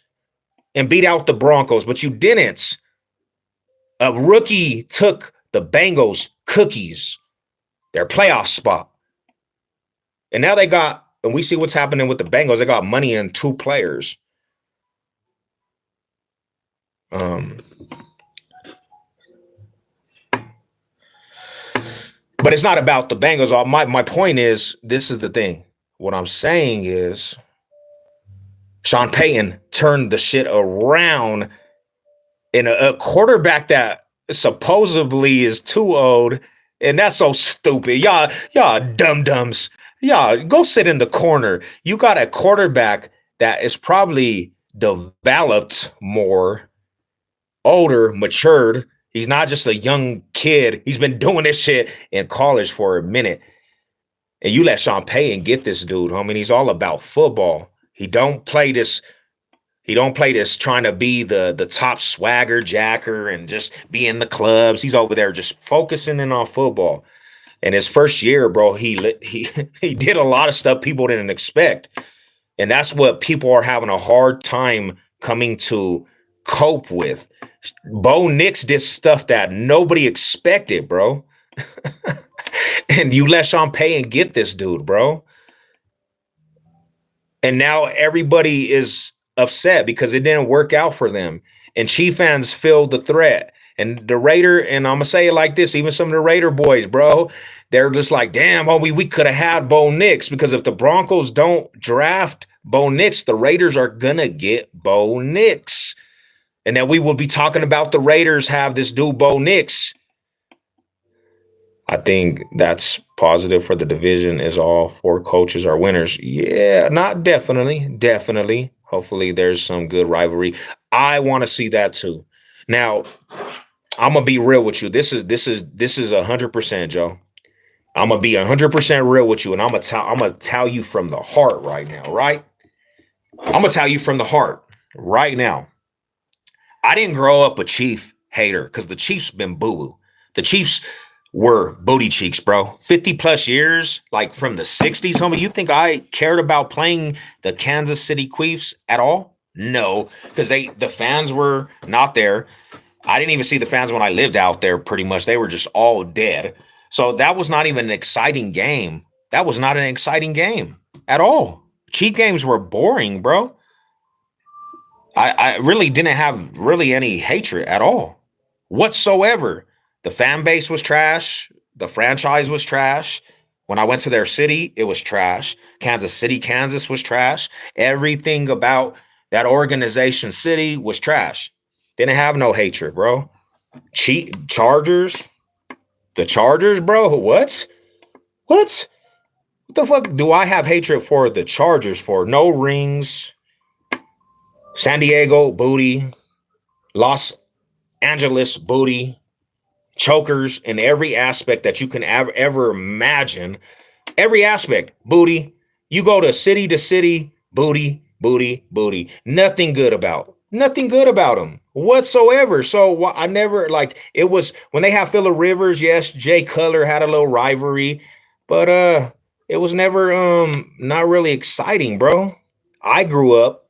and beat out the Broncos, but you didn't. A rookie took the Bengals cookies, their playoff spot. And now and we see what's happening with the Bengals. They got money in 2 players. But it's not about the Bengals. My point is, this is the thing. What I'm saying is, Sean Payton turned the shit around in a quarterback that supposedly is too old, and that's so stupid. Y'all dum-dums. Y'all go sit in the corner. You got a quarterback that is probably developed more, older, matured. He's not just a young kid. He's been doing this shit in college for a minute. And you let Sean Payton get this dude, homie. He's all about football. He don't play this trying to be the top swagger jacker and just be in the clubs. He's over there just focusing in on football. And his first year, bro, he did a lot of stuff people didn't expect. And that's what people are having a hard time coming to cope with. Bo Nix did stuff that nobody expected, bro. And you let Sean Payton get this dude, bro. And now everybody is upset because it didn't work out for them. And Chief fans feel the threat. And the Raider, and I'm going to say it like this, even some of the Raider boys, bro, they're just like, damn, homie, we could have had Bo Nix, because if the Broncos don't draft Bo Nix, the Raiders are going to get Bo Nix. And then we will be talking about the Raiders have this dude Bo Nix. I think that's positive for the division, is all 4 coaches are winners. Yeah, not definitely. Hopefully there's some good rivalry. I want to see that too. Now, I'm going to be real with you. This is 100%, Joe. I'm going to be 100% real with you, and I'm going to tell you from the heart right now, right? I'm going to tell you from the heart right now. I didn't grow up a Chief hater, because the Chiefs been boo-boo. The Chiefs were booty cheeks, bro. 50 plus years, like from the 60s, homie. You think I cared about playing the Kansas City QUEEFs at all? No, because the fans were not there. I didn't even see the fans when I lived out there, pretty much. They were just all dead. So that was not even an exciting game. That was not an exciting game at all. Chief games were boring, bro. I really didn't have really any hatred at all whatsoever. The fan base was trash. The franchise was trash. When I went to their city, it was trash. Kansas City, Kansas was trash. Everything about that organization city was trash. Didn't have no hatred, bro. Chargers. The Chargers, bro. What? What the fuck do I have hatred for the Chargers for? No rings. San Diego, booty. Los Angeles, booty. Chokers in every aspect that you can ever imagine. Every aspect, booty. You go to city, booty, booty, booty. Nothing good about them whatsoever. So I never like it was when they have Phillip Rivers. Yes, Jay Cutler had a little rivalry, but it was never not really exciting, bro. I grew up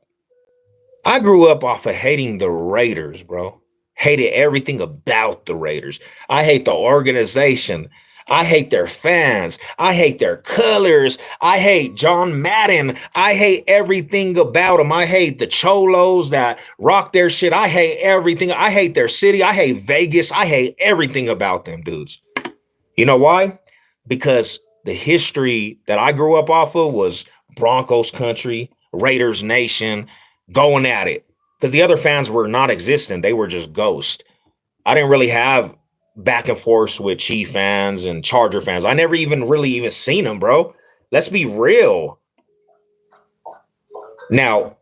I grew up off of hating the Raiders, bro. Hated everything about the Raiders. I hate the organization. I hate their fans. I hate their colors. I hate John Madden. I hate everything about them. I hate the cholos that rock their shit. I hate everything. I hate their city. I hate Vegas. I hate everything about them dudes. You know why? Because the history that I grew up off of was Broncos country, Raiders nation, going at it. Because the other fans were not existent. They were just ghosts. I didn't really have back and forth with Chief fans and Charger fans. I never even really even seen them, bro. Let's be real. Now,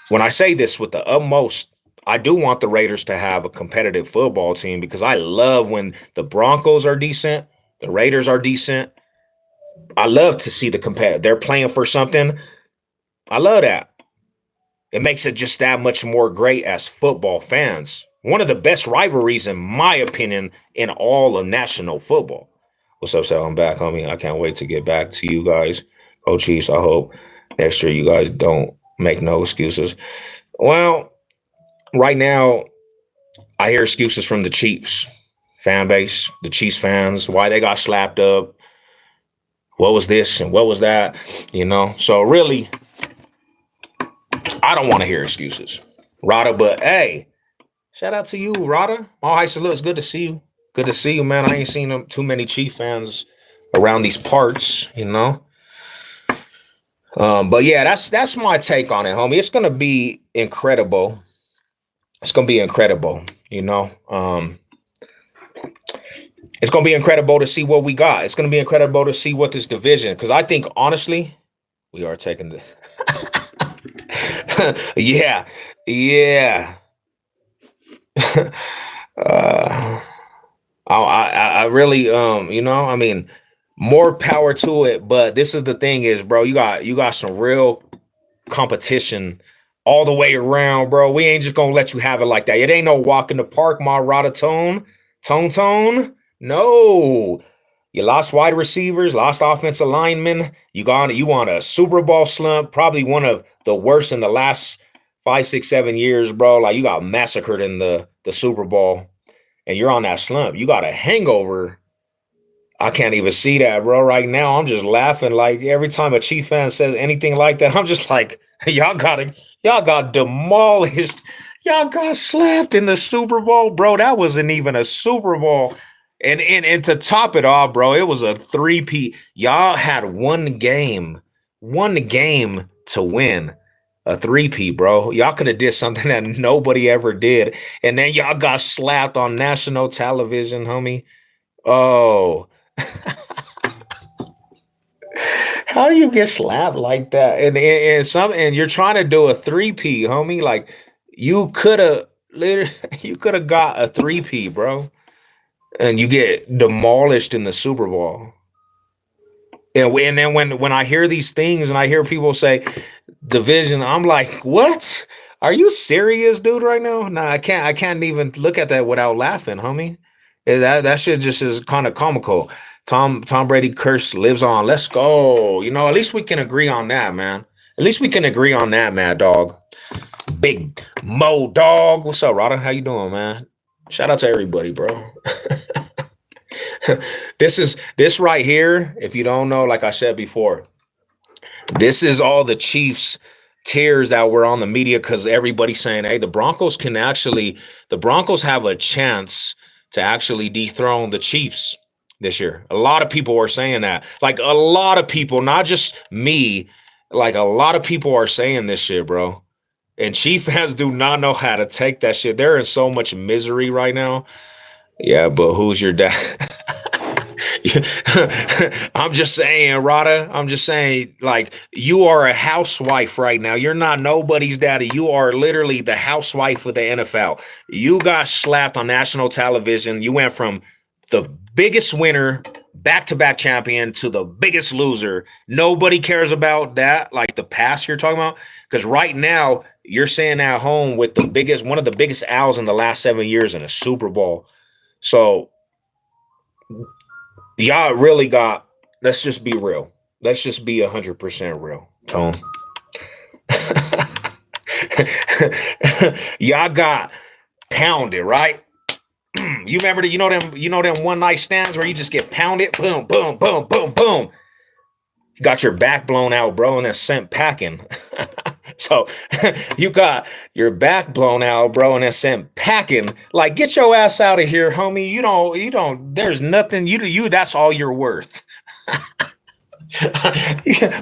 when I say this with the utmost, I do want the Raiders to have a competitive football team because I love when the Broncos are decent, the Raiders are decent. I love to see the competitive. They're playing for something. I love that. It makes it just that much more great as football fans. One of the best rivalries, in my opinion, in all of national football. What's up, Sal? I'm back, homie. I can't wait to get back to you guys. Go Chiefs. I hope next year you guys don't make no excuses. Well, right now, I hear excuses from the Chiefs fan base, the Chiefs fans, why they got slapped up. What was this and what was that? You know? So really, I don't want to hear excuses. Rada, but hey, shout out to you, Rada. All high salutes. Good to see you. Good to see you, man. I ain't seen too many Chief fans around these parts, you know. But yeah, that's my take on it, homie. It's gonna be incredible. It's gonna be incredible, you know. It's gonna be incredible to see what we got. It's gonna be incredible to see what this division, because I think honestly, we are taking the yeah, yeah. uh, I really you know, I mean, more power to it. But this is the thing is, bro, you got some real competition all the way around, bro. We ain't just gonna let you have it like that. It ain't no walk in the park, my Rotatone. Tone. No. You lost wide receivers, lost offensive linemen. You on a Super Bowl slump, probably one of the worst in the last 5, 6, 7 years, bro. Like you got massacred in the Super Bowl, and you're on that slump. You got a hangover. I can't even see that, bro. Right now, I'm just laughing. Like every time a Chief fan says anything like that, I'm just like, y'all got demolished. Y'all got slapped in the Super Bowl, bro. That wasn't even a Super Bowl. And to top it all, bro, it was a three-peat. Y'all had one game to win a three-peat, bro. Y'all could have did something that nobody ever did, and then y'all got slapped on national television, homie. Oh, how do you get slapped like that? And you're trying to do a three-peat, homie. Like you could have literally you could have got a three-peat, bro, and you get demolished in the Super Bowl. And then when I hear these things and I hear people say division, I'm like, what? Are you serious, dude? Right now? Nah, I can't even look at that without laughing, homie. That shit just is kind of comical. Tom Brady curse lives on. Let's go. You know, at least we can agree on that, man. At least we can agree on that, Mad Dog. Big Mo Dog. What's up, Rada? How you doing, man? Shout out to everybody, bro. This right here, if you don't know, like I said before, this is all the Chiefs tears that were on the media because everybody's saying, hey, the Broncos have a chance to actually dethrone the Chiefs this year. A lot of people are saying that. Like a lot of people, not just me, like a lot of people are saying this shit, bro. And Chief fans do not know how to take that shit. They're in so much misery right now. Yeah, but who's your dad? I'm just saying, Rada. I'm just saying, like, you are a housewife right now. You're not nobody's daddy. You are literally the housewife of the NFL. You got slapped on national television. You went from the biggest winner, back-to-back champion, to the biggest loser. Nobody cares about that, like the past you're talking about. Because right now, you're sitting at home with one of the biggest owls in the last 7 years in a Super Bowl. So y'all really got, let's just be real. Let's just be 100% real, Tone. Y'all got pounded, right? You remember them one night stands where you just get pounded, boom, boom, boom, boom, boom. You got your back blown out, bro, and then sent packing. So you got your back blown out, bro, and then sent packing. Like, get your ass out of here, homie. You don't, there's nothing, that's all you're worth.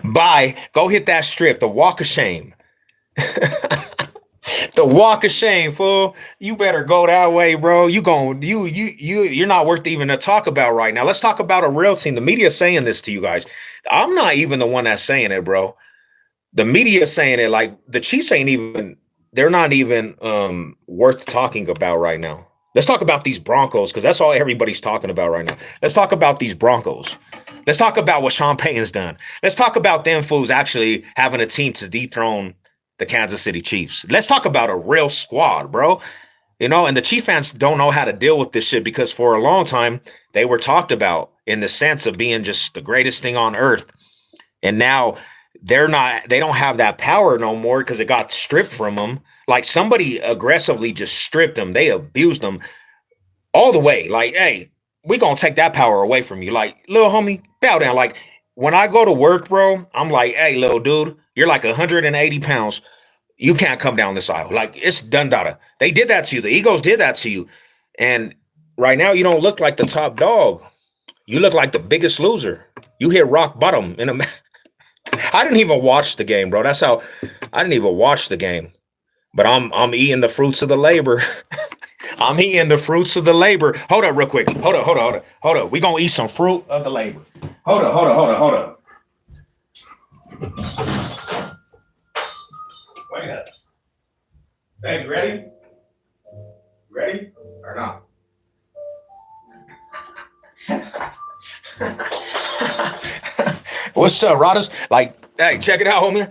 Bye. Go hit that strip, the walk of shame. The walk of shame, fool. You better go that way, bro. You're not worth even to talk about right now. Let's talk about a real team. The media saying this to you guys. I'm not even the one that's saying it, bro. The media saying it. Like, the Chiefs ain't even, they're not even worth talking about right now. Let's talk about these Broncos, because that's all everybody's talking about right now. Let's talk about these Broncos. Let's talk about what Sean Payton's done. Let's talk about them fools actually having a team to dethrone the Kansas City Chiefs. Let's talk about a real squad, bro. And the Chief fans don't know how to deal with this shit, because for a long time, they were talked about in the sense of being just the greatest thing on earth. And now they don't have that power no more, because it got stripped from them. Like, somebody aggressively just stripped them. They abused them all the way. Like, hey, we gonna take that power away from you. Like, little homie, bow down. Like, when I go to work, bro, I'm like, hey, little dude, you're like 180 pounds. You can't come down this aisle. Like, it's done data. They did that to you. The Eagles did that to you. And right now, you don't look like the top dog. You look like the biggest loser. You hit rock bottom in a I didn't even watch the game, bro. That's how I didn't even watch the game. But I'm eating the fruits of the labor. I'm eating the fruits of the labor. Hold up real quick. Hold up. We gonna eat some fruit of the labor. Hold up. Wait up. Baby, ready? Ready or not? What's up, Rodders? Like, hey, check it out, homie.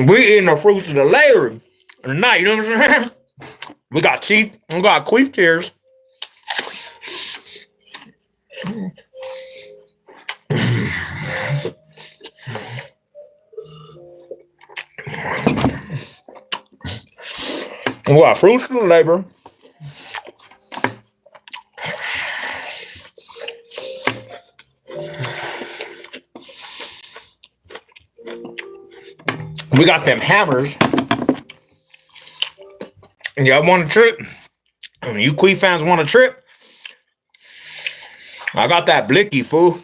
We eating the fruits of the labor tonight, you know what I'm saying? We got QUEEF tears. We got fruits of the labor. We got them hammers. And y'all want a trip? You QUEEF fans want a trip? I got that blicky, fool.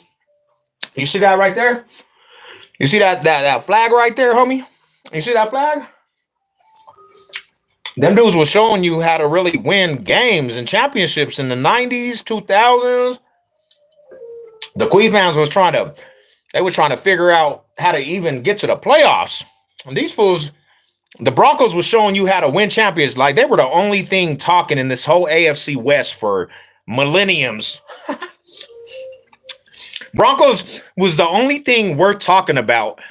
You see that right there? You see that flag right there, homie? You see that flag? Them dudes was showing you how to really win games and championships in the 90s, 2000s. The QUEEF fans were trying to figure out how to even get to the playoffs. And these fools, the Broncos was showing you how to win champions. Like, they were the only thing talking in this whole AFC West for millenniums. Broncos was the only thing worth talking about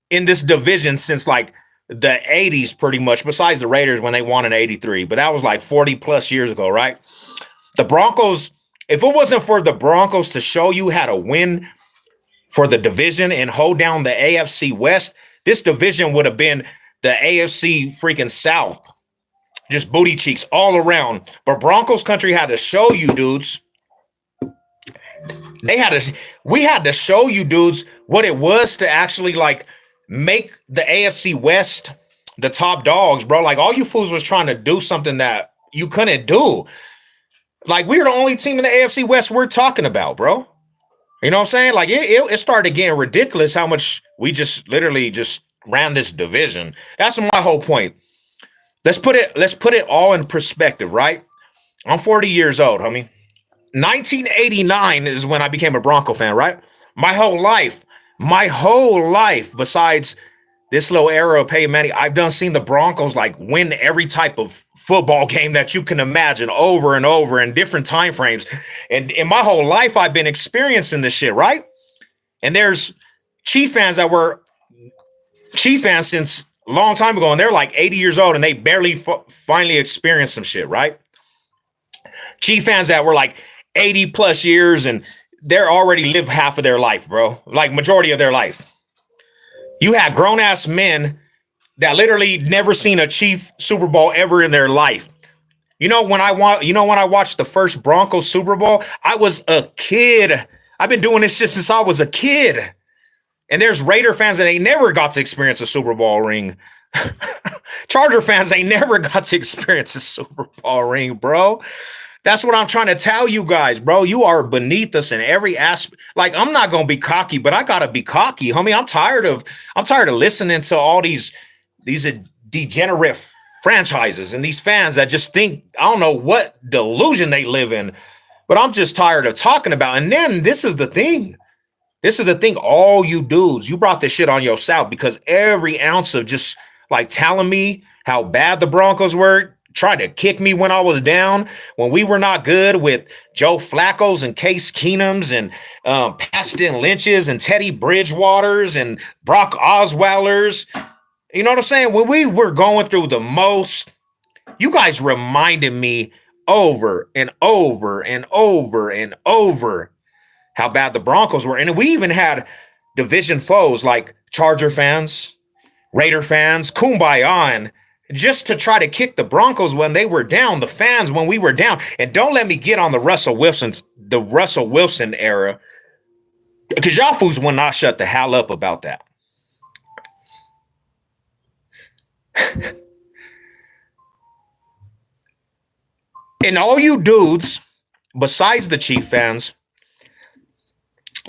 in this division since like the 80s, pretty much, besides the Raiders when they won in 83. But that was like 40 plus years ago, right? The Broncos, if it wasn't for the Broncos to show you how to win for the division and hold down the AFC West, this division would have been the AFC freaking South. Just booty cheeks all around. But Broncos country had to show you dudes. We had to show you dudes what it was to actually like make the AFC West the top dogs, bro. Like, all you fools was trying to do something that you couldn't do. Like, we're the only team in the AFC West we're talking about, bro. You know what I'm saying? Like, it started getting ridiculous how much we just literally just ran this division. That's my whole point. Let's put it all in perspective, right? I'm 40 years old, homie. 1989 is when I became a Bronco fan, right? My whole life, my whole life, besides this little era of Peyton Manning, I've done seen the Broncos like win every type of football game that you can imagine over and over in different time frames. And in my whole life, I've been experiencing this shit, right? And there's Chief fans that were Chief fans since a long time ago, and they're like 80 years old, and they barely finally experienced some shit, right? Chief fans that were like 80 plus years, and they're already lived half of their life, bro. Like majority of their life. You had grown ass men that literally never seen a Chief Super Bowl ever in their life. You know when I watched the first Broncos Super Bowl, I was a kid. I've been doing this shit since I was a kid. And there's Raider fans that ain't never got to experience a Super Bowl ring. Charger fans ain't never got to experience a Super Bowl ring, bro. That's what I'm trying to tell you guys, bro. You are beneath us in every aspect. Like, I'm not gonna be cocky, but I gotta be cocky, homie. I'm tired of listening to all these degenerate franchises and these fans that just think I don't know what delusion they live in. But I'm just tired of talking about. And then this is the thing. This is the thing. All you dudes, you brought this shit on yourself because every ounce of just like telling me how bad the Broncos were, tried to kick me when I was down, when we were not good with Joe Flacco's and Case Keenums and Paxton Lynch's and Teddy Bridgewaters and Brock Osweiler's. You know what I'm saying? When we were going through the most, you guys reminded me over and over and over and over how bad the Broncos were. And we even had division foes like Charger fans, Raider fans, Kumbaya, just to try to kick the Broncos when they were down, the fans when we were down. And don't let me get on the Russell Wilson era, because y'all fools will not shut the hell up about that. And all you dudes, besides the Chief fans,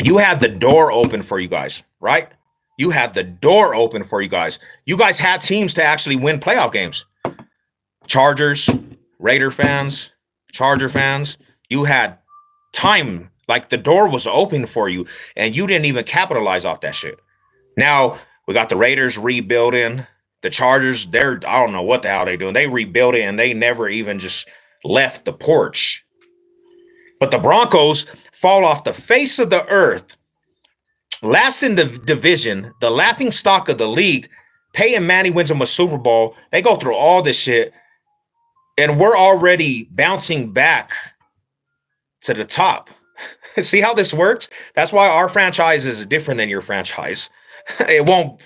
you had the door open for you guys, right? You had the door open for you guys. You guys had teams to actually win playoff games. Chargers, Raider fans, Charger fans, you had time. Like the door was open for you, and you didn't even capitalize off that shit. Now, we got the Raiders rebuilding. The Chargers, I don't know what the hell they're doing. They rebuilt it, and they never even just left the porch. But the Broncos fall off the face of the earth. Last in the division, the laughing stock of the league. Peyton Manning wins them a Super Bowl. They go through all this shit, and we're already bouncing back to the top. See how this works? That's why our franchise is different than your franchise. It won't.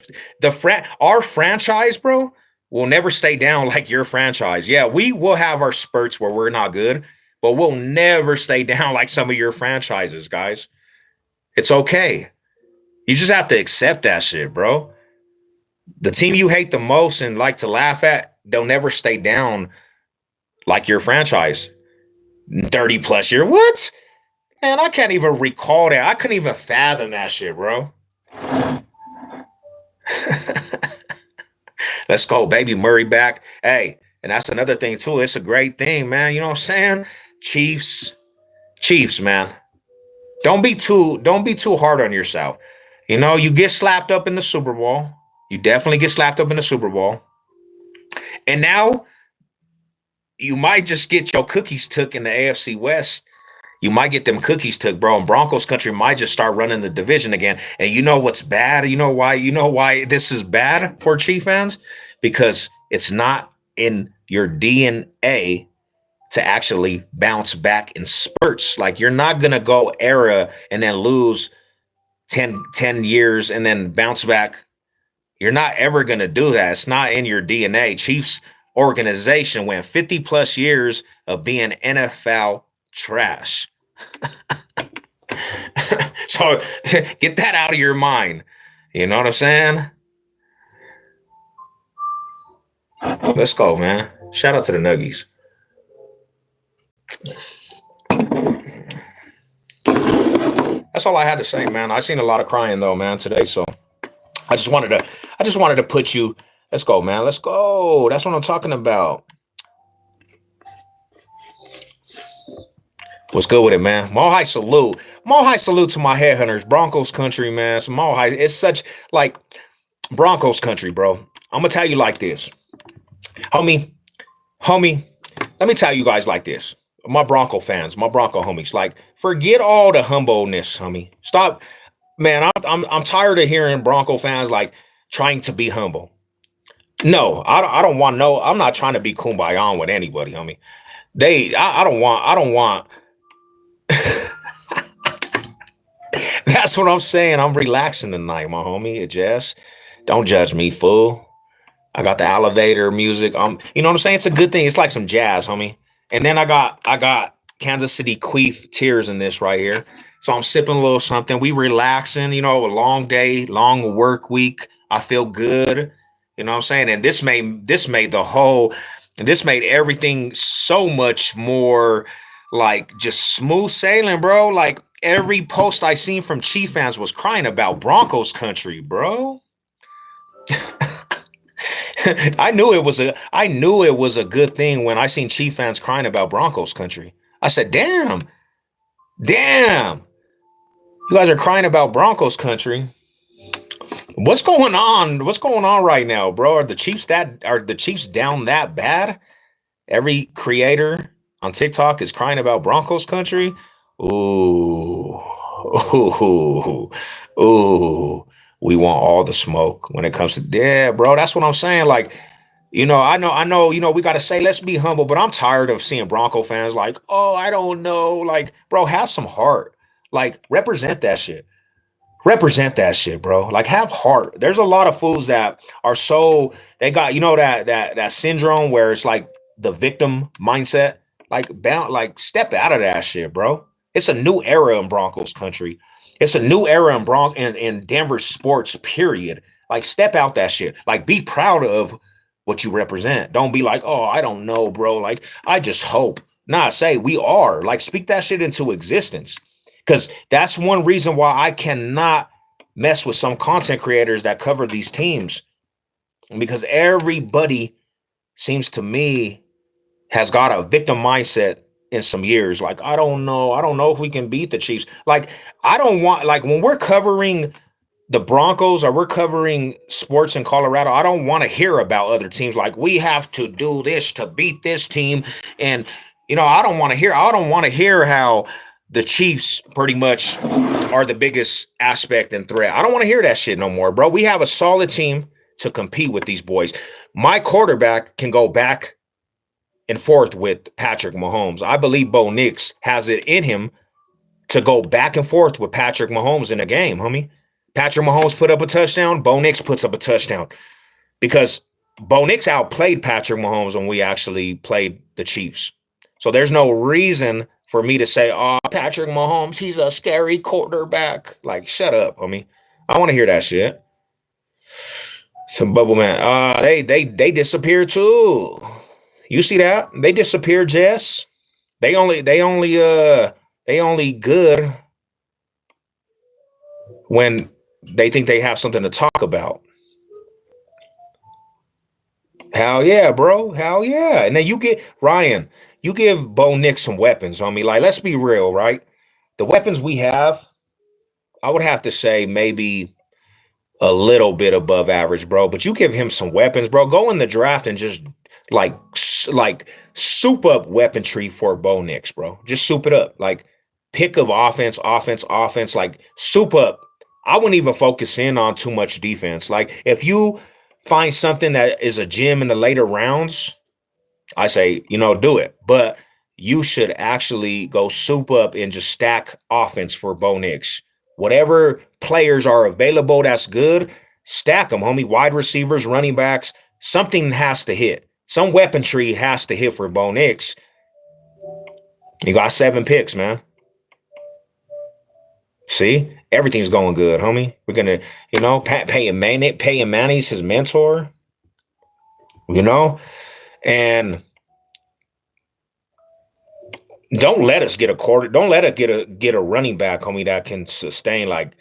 Our franchise, bro, will never stay down like your franchise. Yeah, we will have our spurts where we're not good, but we'll never stay down like some of your franchises, guys. It's okay. You just have to accept that shit, bro. The team you hate the most and like to laugh at, they'll never stay down like your franchise. 30 plus year. What? Man, I can't even recall that. I couldn't even fathom that shit, bro. Let's go, baby. Murray back. Hey, and that's another thing, too. It's a great thing, man. You know what I'm saying? Chiefs, man. Don't be too hard on yourself. You know, you get slapped up in the Super Bowl. You definitely get slapped up in the Super Bowl. And now you might just get your cookies took in the AFC West. You might get them cookies took, bro. And Broncos country might just start running the division again. And you know what's bad? You know why this is bad for Chief fans? Because it's not in your DNA to actually bounce back in spurts. Like you're not going to go era and then lose 10 years and then bounce back. You're not ever going to do that. It's not in your DNA. Chiefs organization went 50 plus years of being NFL trash. So get that out of your mind. You know what I'm saying? Let's go, man. Shout out to the Nuggies. That's all I had to say, man. I seen a lot of crying though, man, today. So I just wanted to put you. Let's go, man. Let's go. That's what I'm talking about. What's good with it, man? Mile high salute. Mile high salute to my headhunters. Broncos country, man. Some mile high. It's such like Broncos country, bro. I'm gonna tell you like this, homie, homie. Let me tell you guys like this. My Bronco fans, my Bronco homies, like forget all the humbleness, homie. Stop, man. I'm tired of hearing Bronco fans like trying to be humble. No, I don't want no. I'm not trying to be kumbaya with anybody, homie. I don't want. That's what I'm saying. I'm relaxing tonight, my homie. It just don't judge me, fool. I got the elevator music. You know what I'm saying? It's a good thing. It's like some jazz, homie. And then I got Kansas City Queef tears in this right here. So I'm sipping a little something. We relaxing, a long day, long work week. I feel good. You know what I'm saying? And this made everything so much more like just smooth sailing, bro. Like every post I seen from Chief fans was crying about Broncos country, bro. I knew it was a good thing when I seen Chief fans crying about Broncos country. I said, damn, you guys are crying about Broncos country. What's going on? What's going on right now, bro? Are the Chiefs down that bad? Every creator on TikTok is crying about Broncos country. Ooh, ooh, ooh. We want all the smoke when it comes to yeah, bro. That's what I'm saying. Like, I know, we gotta say, let's be humble, but I'm tired of seeing Bronco fans like, oh, I don't know. Like, bro, have some heart. Like, represent that shit, bro. Like have heart. There's a lot of fools that are so they got that syndrome where it's like the victim mindset. Like step out of that shit, bro. It's a new era in Broncos country. It's a new era in Denver sports. Period. Like step out that shit. Like be proud of what you represent. Don't be like, oh, I don't know, bro. Like I just hope. Nah, say we are. Like speak that shit into existence. Because that's one reason why I cannot mess with some content creators that cover these teams. Because everybody seems to me has got a victim mindset in some years. Like, I don't know. I don't know if we can beat the Chiefs. Like, I don't want, like, when we're covering the Broncos or we're covering sports in Colorado, I don't want to hear about other teams. Like, we have to do this to beat this team. And, I don't want to hear how the Chiefs pretty much are the biggest aspect and threat. I don't want to hear that shit no more, bro. We have a solid team to compete with these boys. My quarterback can go back and forth with Patrick Mahomes. I believe Bo Nix has it in him to go back and forth with Patrick Mahomes in a game, homie. Patrick Mahomes put up a touchdown. Bo Nix puts up a touchdown because Bo Nix outplayed Patrick Mahomes when we actually played the Chiefs. So there's no reason for me to say, oh, Patrick Mahomes, he's a scary quarterback. Like, shut up, homie. I want to hear that shit. Some bubble man. They disappeared too. You see that? They disappeared, Jess. They only good when they think they have something to talk about. Hell yeah, bro. Hell yeah. And then you get Ryan, you give Bo Nix some weapons, homie. Like, let's be real, right? The weapons we have, I would have to say maybe a little bit above average, bro. But you give him some weapons, bro. Go in the draft and just like soup up weaponry for Bo Nix, bro. Just soup it up. Like pick of offense, offense, offense. Like soup up. I wouldn't even focus in on too much defense. Like if you find something that is a gem in the later rounds, I say, do it. But you should actually go soup up and just stack offense for Bo Nix. Whatever players are available that's good, stack them, homie. Wide receivers, running backs, something has to hit. Some weaponry has to hit for Bo Nix. You got 7 picks, man. See? Everything's going good, homie. We're going to, Peyton Manning's his mentor, and don't let us get a quarter. Don't let us get a running back, homie, that can sustain like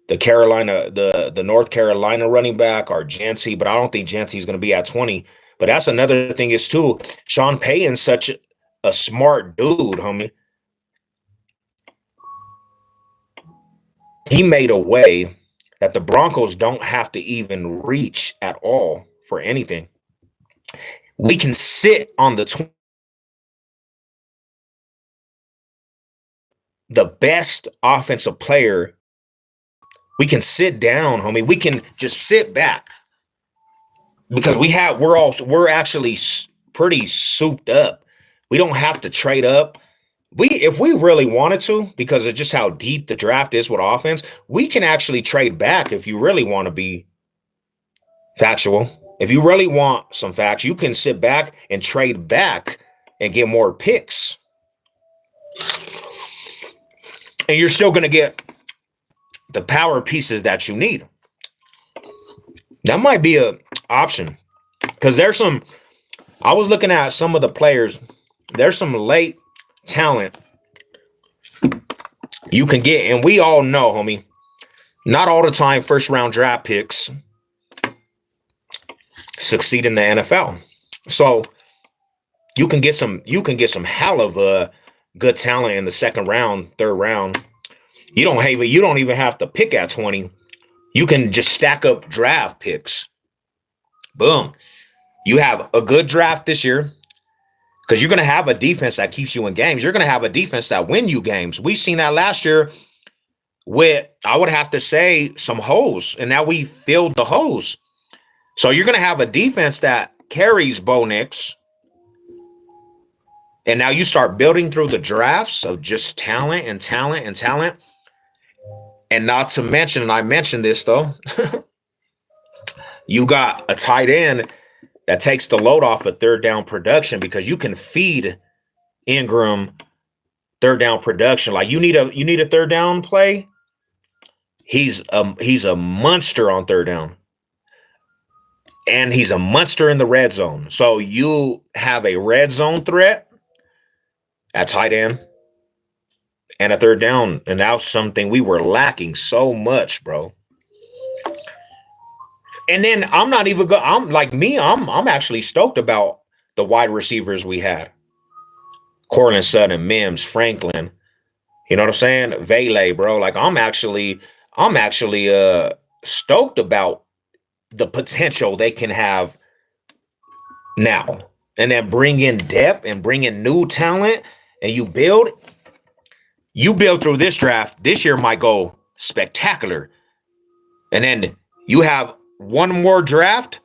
the North Carolina running back or Jancy, but I don't think Jancy's going to be at 20. But that's another thing is too. Sean Payton's such a smart dude, homie. he made a way that the Broncos don't have to even reach at all for anything. We can sit on the best offensive player. We can sit down, homie. We can just sit back because we're actually pretty souped up. We don't have to trade up. If we really wanted to, because of just how deep the draft is with offense, we can actually trade back if you really want to be factual. If you really want some facts, you can sit back and trade back and get more picks. And you're still going to get the power pieces that you need. That might be an option. Because I was looking at some of the players. There's some late talent you can get. And we all know, homie, not all the time first round draft picks succeed in the NFL. So you can get some hell of a good talent in the second round, third round. You don't even have to pick at 20. You can just stack up draft picks. Boom. You have a good draft this year because you're going to have a defense that keeps you in games. You're going to have a defense that win you games. We've seen that last year with, I would have to say, some holes, and now we filled the holes. So you're going to have a defense that carries Bo Nix. And now you start building through the drafts of just talent and talent and talent. And not to mention, and I mentioned this though, you got a tight end that takes the load off of third down production because you can feed Ingram third down production. Like you need a third down play. He's a monster on third down. And he's a monster in the red zone. So you have a red zone threat at tight end and a third down. And that's something we were lacking so much, bro. And then I'm not even I'm actually stoked about the wide receivers we had. Cortland Sutton, Mims, Franklin. You know what I'm saying? Vele, bro. Like I'm actually stoked about the potential they can have now. And then bring in depth and bring in new talent and you build through this draft. This year might go spectacular. And then you have one more draft,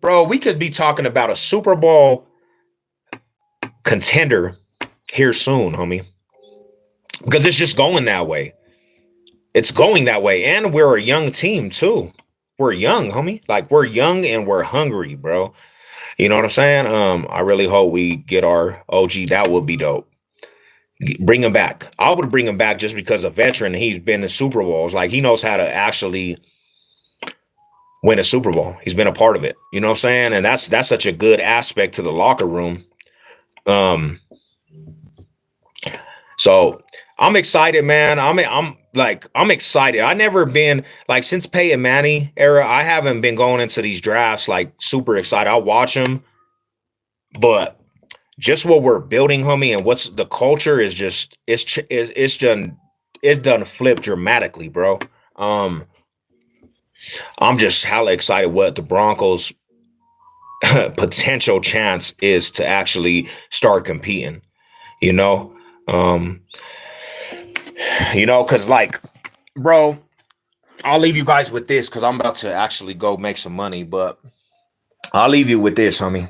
bro. We could be talking about a Super Bowl contender here soon, homie. Because it's just going that way. It's going that way. And we're a young team, too. We're young, homie. Like, we're young and we're hungry, bro. You know what I'm saying? I really hope we get our OG. That would be dope. Bring him back. I would bring him back just because a veteran. He's been in Super Bowls. Like, he knows how to actually win a Super Bowl. He's been a part of it. You know what I'm saying? And that's such a good aspect to the locker room. So I'm excited, man. I'm excited. I never been like since Peyton Manning era. I haven't been going into these drafts like super excited. I'll watch them, but just what we're building, homie, and what's the culture is just it's done flipped dramatically, bro. I'm just hella excited what the Broncos potential chance is to actually start competing, you know? Cause like, bro, I'll leave you guys with this because I'm about to actually go make some money, but I'll leave you with this, homie.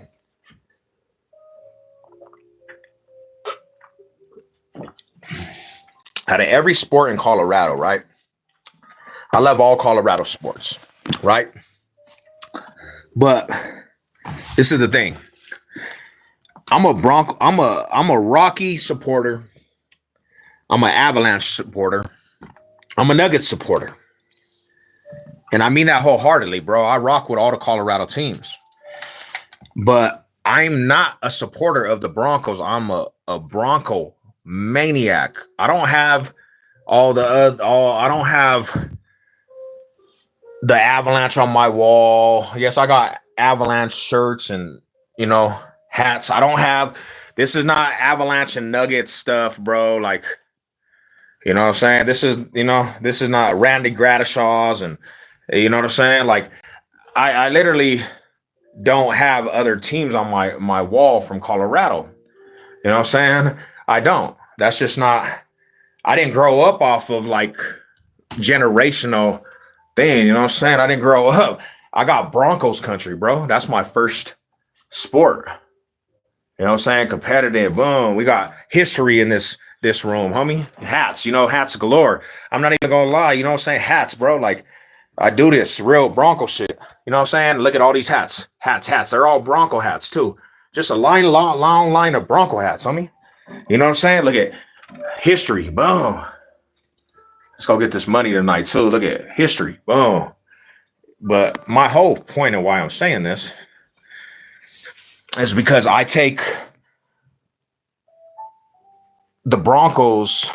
Out of every sport in Colorado, right? I love all Colorado sports, right? But this is the thing. I'm a Rocky supporter. I'm an Avalanche supporter. I'm a Nuggets supporter. And I mean that wholeheartedly, bro. I rock with all the Colorado teams. But I'm not a supporter of the Broncos. I'm a Bronco maniac. I don't have I don't have the Avalanche on my wall. Yes, I got Avalanche shirts and, hats. I don't have, this is not Avalanche and Nuggets stuff, bro. Like, You know what I'm saying? This is not Randy Gradishaw's, and you know what I'm saying? Like I literally don't have other teams on my wall from Colorado. You know what I'm saying? I don't. That's just not. I didn't grow up off of like generational thing. You know what I'm saying? I didn't grow up. I got Broncos country, bro. That's my first sport. You know what I'm saying? Competitive. Boom. We got history in this room, homie. Hats, hats galore. I'm not even gonna lie, you know what I'm saying? Hats, bro. Like I do this real Bronco shit. You know what I'm saying? Look at all these hats. Hats. They're all Bronco hats too. Just a long line of Bronco hats, homie. You know what I'm saying? Look at history. Boom. Let's go get this money tonight too. Look at history. Boom. But my whole point of why I'm saying this is because I take the Broncos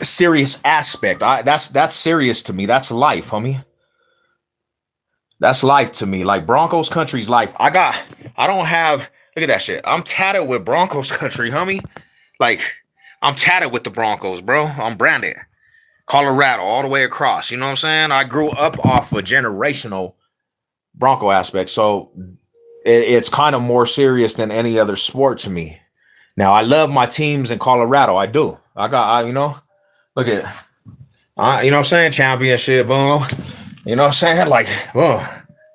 serious aspect. That's serious to me. That's life, homie. That's life to me. Like Broncos country's life. I don't have look at that shit. I'm tatted with Broncos country, homie. Like I'm tatted with the Broncos, bro. I'm branded. Colorado all the way across. You know what I'm saying? I grew up off a generational Bronco aspect. So it's kind of more serious than any other sport to me. Now I love my teams in Colorado. I do. Look at, you know what I'm saying? Championship, boom. You know what I'm saying? Like, boom,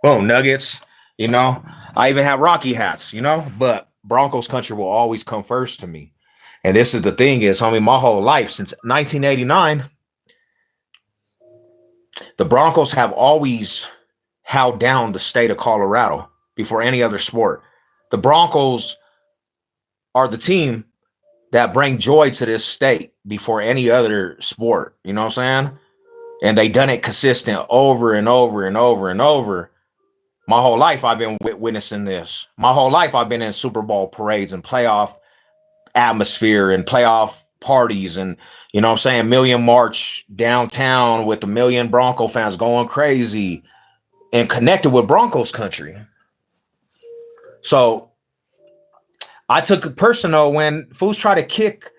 boom, Nuggets. You know, I even have Rocky hats. But Broncos country will always come first to me. And this is the thing is, homie, my whole life since 1989, the Broncos have always held down the state of Colorado before any other sport. The Broncos are the team that bring joy to this state before any other sport. You know what I'm saying? And they done it consistent over and over and over and over. My whole life I've been witnessing this. My whole life I've been in Super Bowl parades and playoff atmosphere and playoff parties and, you know what I'm saying, Million March downtown with a million Bronco fans going crazy and connected with Broncos country. So I took it personal when fools try to kick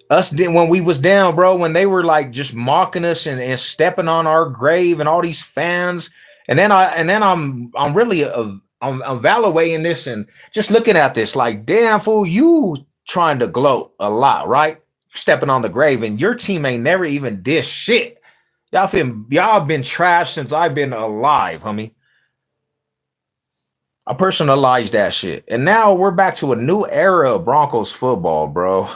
us when we was down, bro, when they were like just mocking us and stepping on our grave and all these fans. And then I'm really I'm evaluating this and just looking at this like, damn fool, you trying to gloat a lot, right? Stepping on the grave and your team ain't never even did shit. Y'all been trash since I've been alive, homie. I personalized that shit. And now we're back to a new era of Broncos football, bro.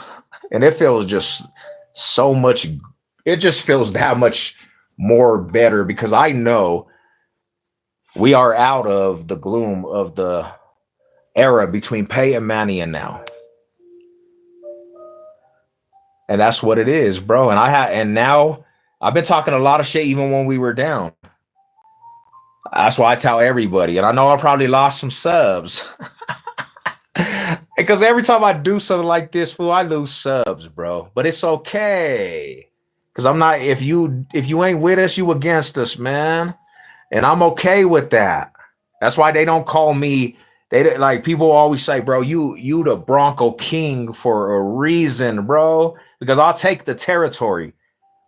And it feels just so much, it just feels that much more better because I know we are out of the gloom of the era between Peyton Manning and now. And that's what it is, bro. And now I've been talking a lot of shit even when we were down. That's why I tell everybody. And I know I probably lost some subs. Because every time I do something like this, fool, I lose subs, bro. But it's okay. Because I'm not, if you ain't with us, you against us, man. And I'm okay with that. That's why they don't call me, like people always say, bro, you the Bronco King for a reason, bro. Because I'll take the territory.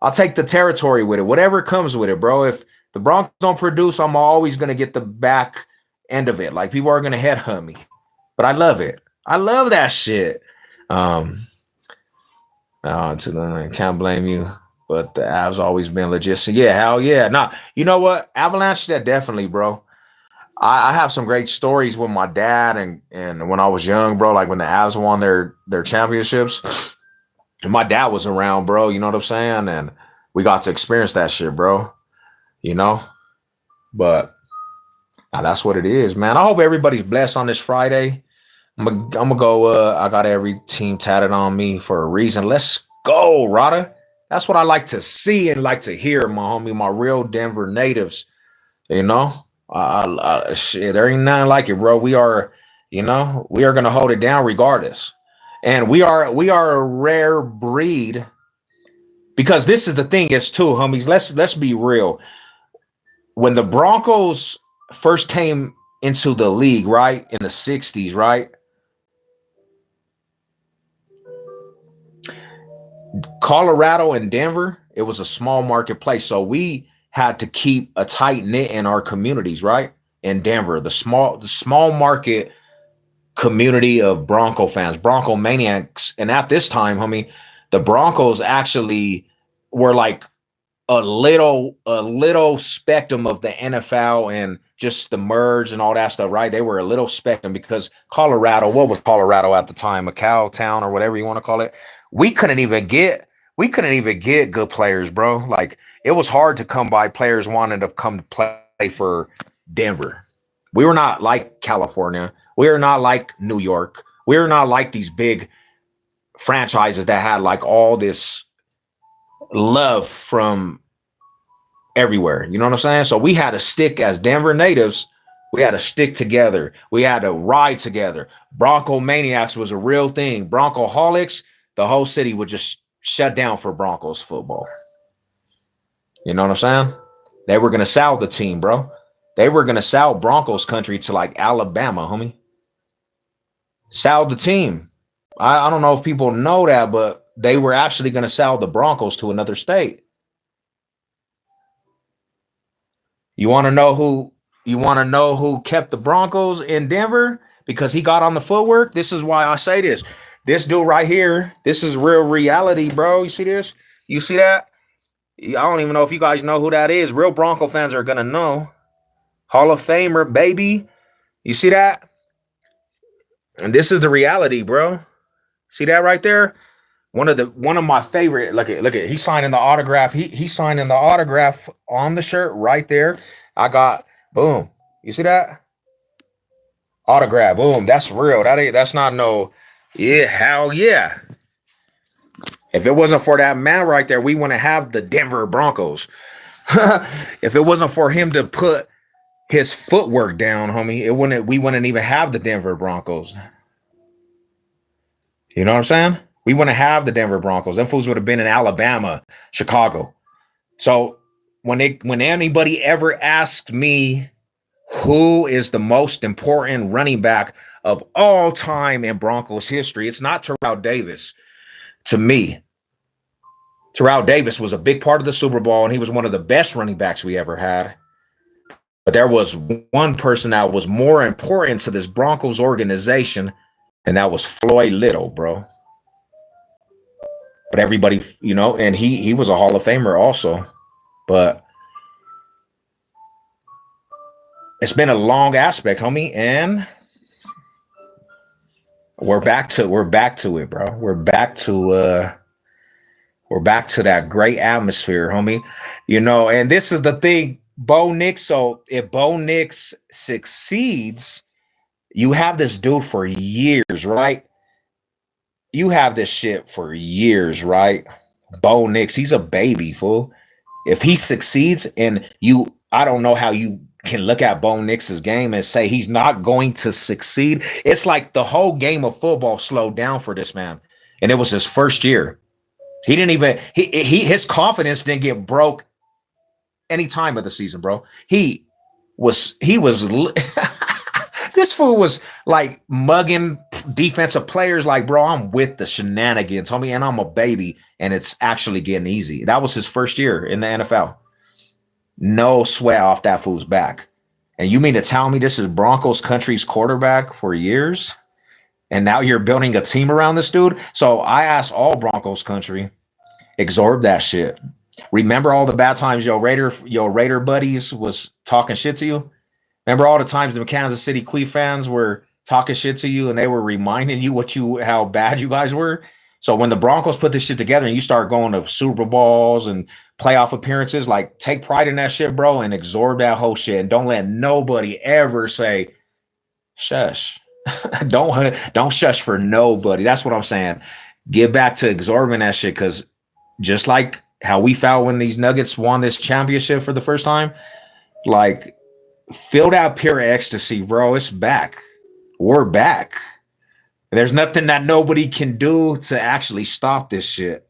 I'll take the territory with it. Whatever comes with it, bro. If the Broncos don't produce, I'm always going to get the back end of it. Like people are going to headhunt me. But I love it. I love that shit. I can't blame you. But the Avs always been legit. So yeah, hell yeah. Nah, you know what? Avalanche, that definitely, bro. I have some great stories with my dad and when I was young, bro. Like when the Avs won their championships. And my dad was around, bro. You know what I'm saying? And we got to experience that shit, bro. You know? But that's what it is, man. I hope everybody's blessed on this Friday. I'm gonna go. I got every team tatted on me for a reason. Let's go, Rada. That's what I like to see and like to hear, my homie, my real Denver natives. You know, shit, there ain't nothing like it, bro. We are gonna hold it down regardless, and we are a rare breed because this is the thing is too, homies. Let's be real. When the Broncos first came into the league, right in the '60s, right. Colorado and Denver, it was a small marketplace. So we had to keep a tight knit in our communities, right? In Denver, the small market community of Bronco fans, Bronco maniacs. And at this time, homie, the Broncos actually were like a little spectrum of the NFL and just the merge and all that stuff, right? They were a little spectrum because Colorado, what was Colorado at the time? A cow town or whatever you want to call it. We couldn't even get good players, bro. Like it was hard to come by players wanting to come to play for Denver. We were not like California. We were not like New York. We were not like these big franchises that had like all this love from everywhere. You know what I'm saying? So we had to stick as Denver natives. We had to stick together. We had to ride together. Bronco maniacs was a real thing. Broncoholics, the whole city would just shut down for Broncos football. You know what I'm saying? They were going to sell the team, bro. They were going to sell Broncos country to like Alabama, homie. Sell the team. I don't know if people know that, but they were actually going to sell the Broncos to another state. You want to know who kept the Broncos in Denver because he got on the footwork? This is why I say this. This dude right here, this is real reality, bro. You see this? You see that? I don't even know if you guys know who that is. Real Bronco fans are going to know. Hall of Famer, baby. You see that? And this is the reality, bro. See that right there? One of my favorite. Look at he's signing the autograph. He's signing the autograph on the shirt right there. I got boom. You see that? Autograph. Boom. That's real. That's not no. Yeah, hell yeah. If it wasn't for that man right there, we wouldn't have the Denver Broncos. If it wasn't for him to put his footwork down, homie, we wouldn't even have the Denver Broncos. You know what I'm saying? We wouldn't have the Denver Broncos. Them fools would have been in Alabama, Chicago. So when anybody ever asked me who is the most important running back of all time in Broncos history, it's not Terrell Davis. To me, Terrell Davis was a big part of the Super Bowl, and he was one of the best running backs we ever had. But there was one person that was more important to this Broncos organization, and that was Floyd Little, bro. But everybody, and he was a Hall of Famer also. But it's been a long aspect, homie, and we're back to it, bro. We're back to that great atmosphere, homie. And this is the thing, Bo Nix. So if Bo Nix succeeds, you have this dude for years, right? You have this shit for years, right? Bo Nix, he's a baby, fool. If he succeeds I don't know how you can look at Bo Nix's game and say he's not going to succeed. It's like the whole game of football slowed down for this man. And it was his first year. He didn't even, his confidence didn't get broke any time of the season, bro. He was this fool was like mugging defensive players like, bro, I'm with the shenanigans, homie, and I'm a baby, and it's actually getting easy. That was his first year in the NFL. No sweat off that fool's back. And you mean to tell me this is Broncos country's quarterback for years? And now you're building a team around this dude? So I asked all Broncos country, absorb that shit. Remember all the bad times your Raider buddies was talking shit to you? Remember all the times the Kansas City QUEEF fans were talking shit to you and they were reminding you how bad you guys were? So when the Broncos put this shit together and you start going to Super Bowls and playoff appearances, like take pride in that shit, bro, and absorb that whole shit. And don't let nobody ever say, shush. Don't shush for nobody. That's what I'm saying. Get back to absorbing that shit, because just like how we felt when these Nuggets won this championship for the first time, like feel that pure ecstasy, bro. It's back. We're back. There's nothing that nobody can do to actually stop this shit.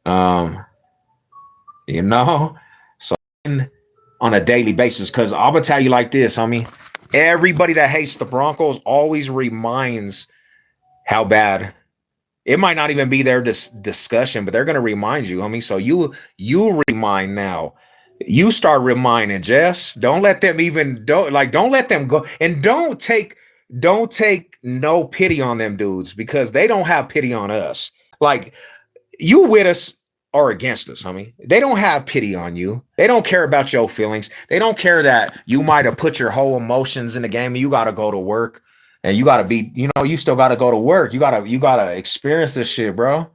So on a daily basis, because I'm gonna tell you like this, homie. Everybody that hates the Broncos always reminds how bad It might not even be their discussion, but they're gonna remind you, homie. So you remind now. You start reminding Jess. Don't let them even don't let them go. And don't take no pity on them dudes because they don't have pity on us. Like you with us or against us, homie. They don't have pity on you. They don't care about your feelings. They don't care that you might have put your whole emotions in the game and you gotta go to work and you gotta be, you still gotta go to work. You gotta experience this shit, bro.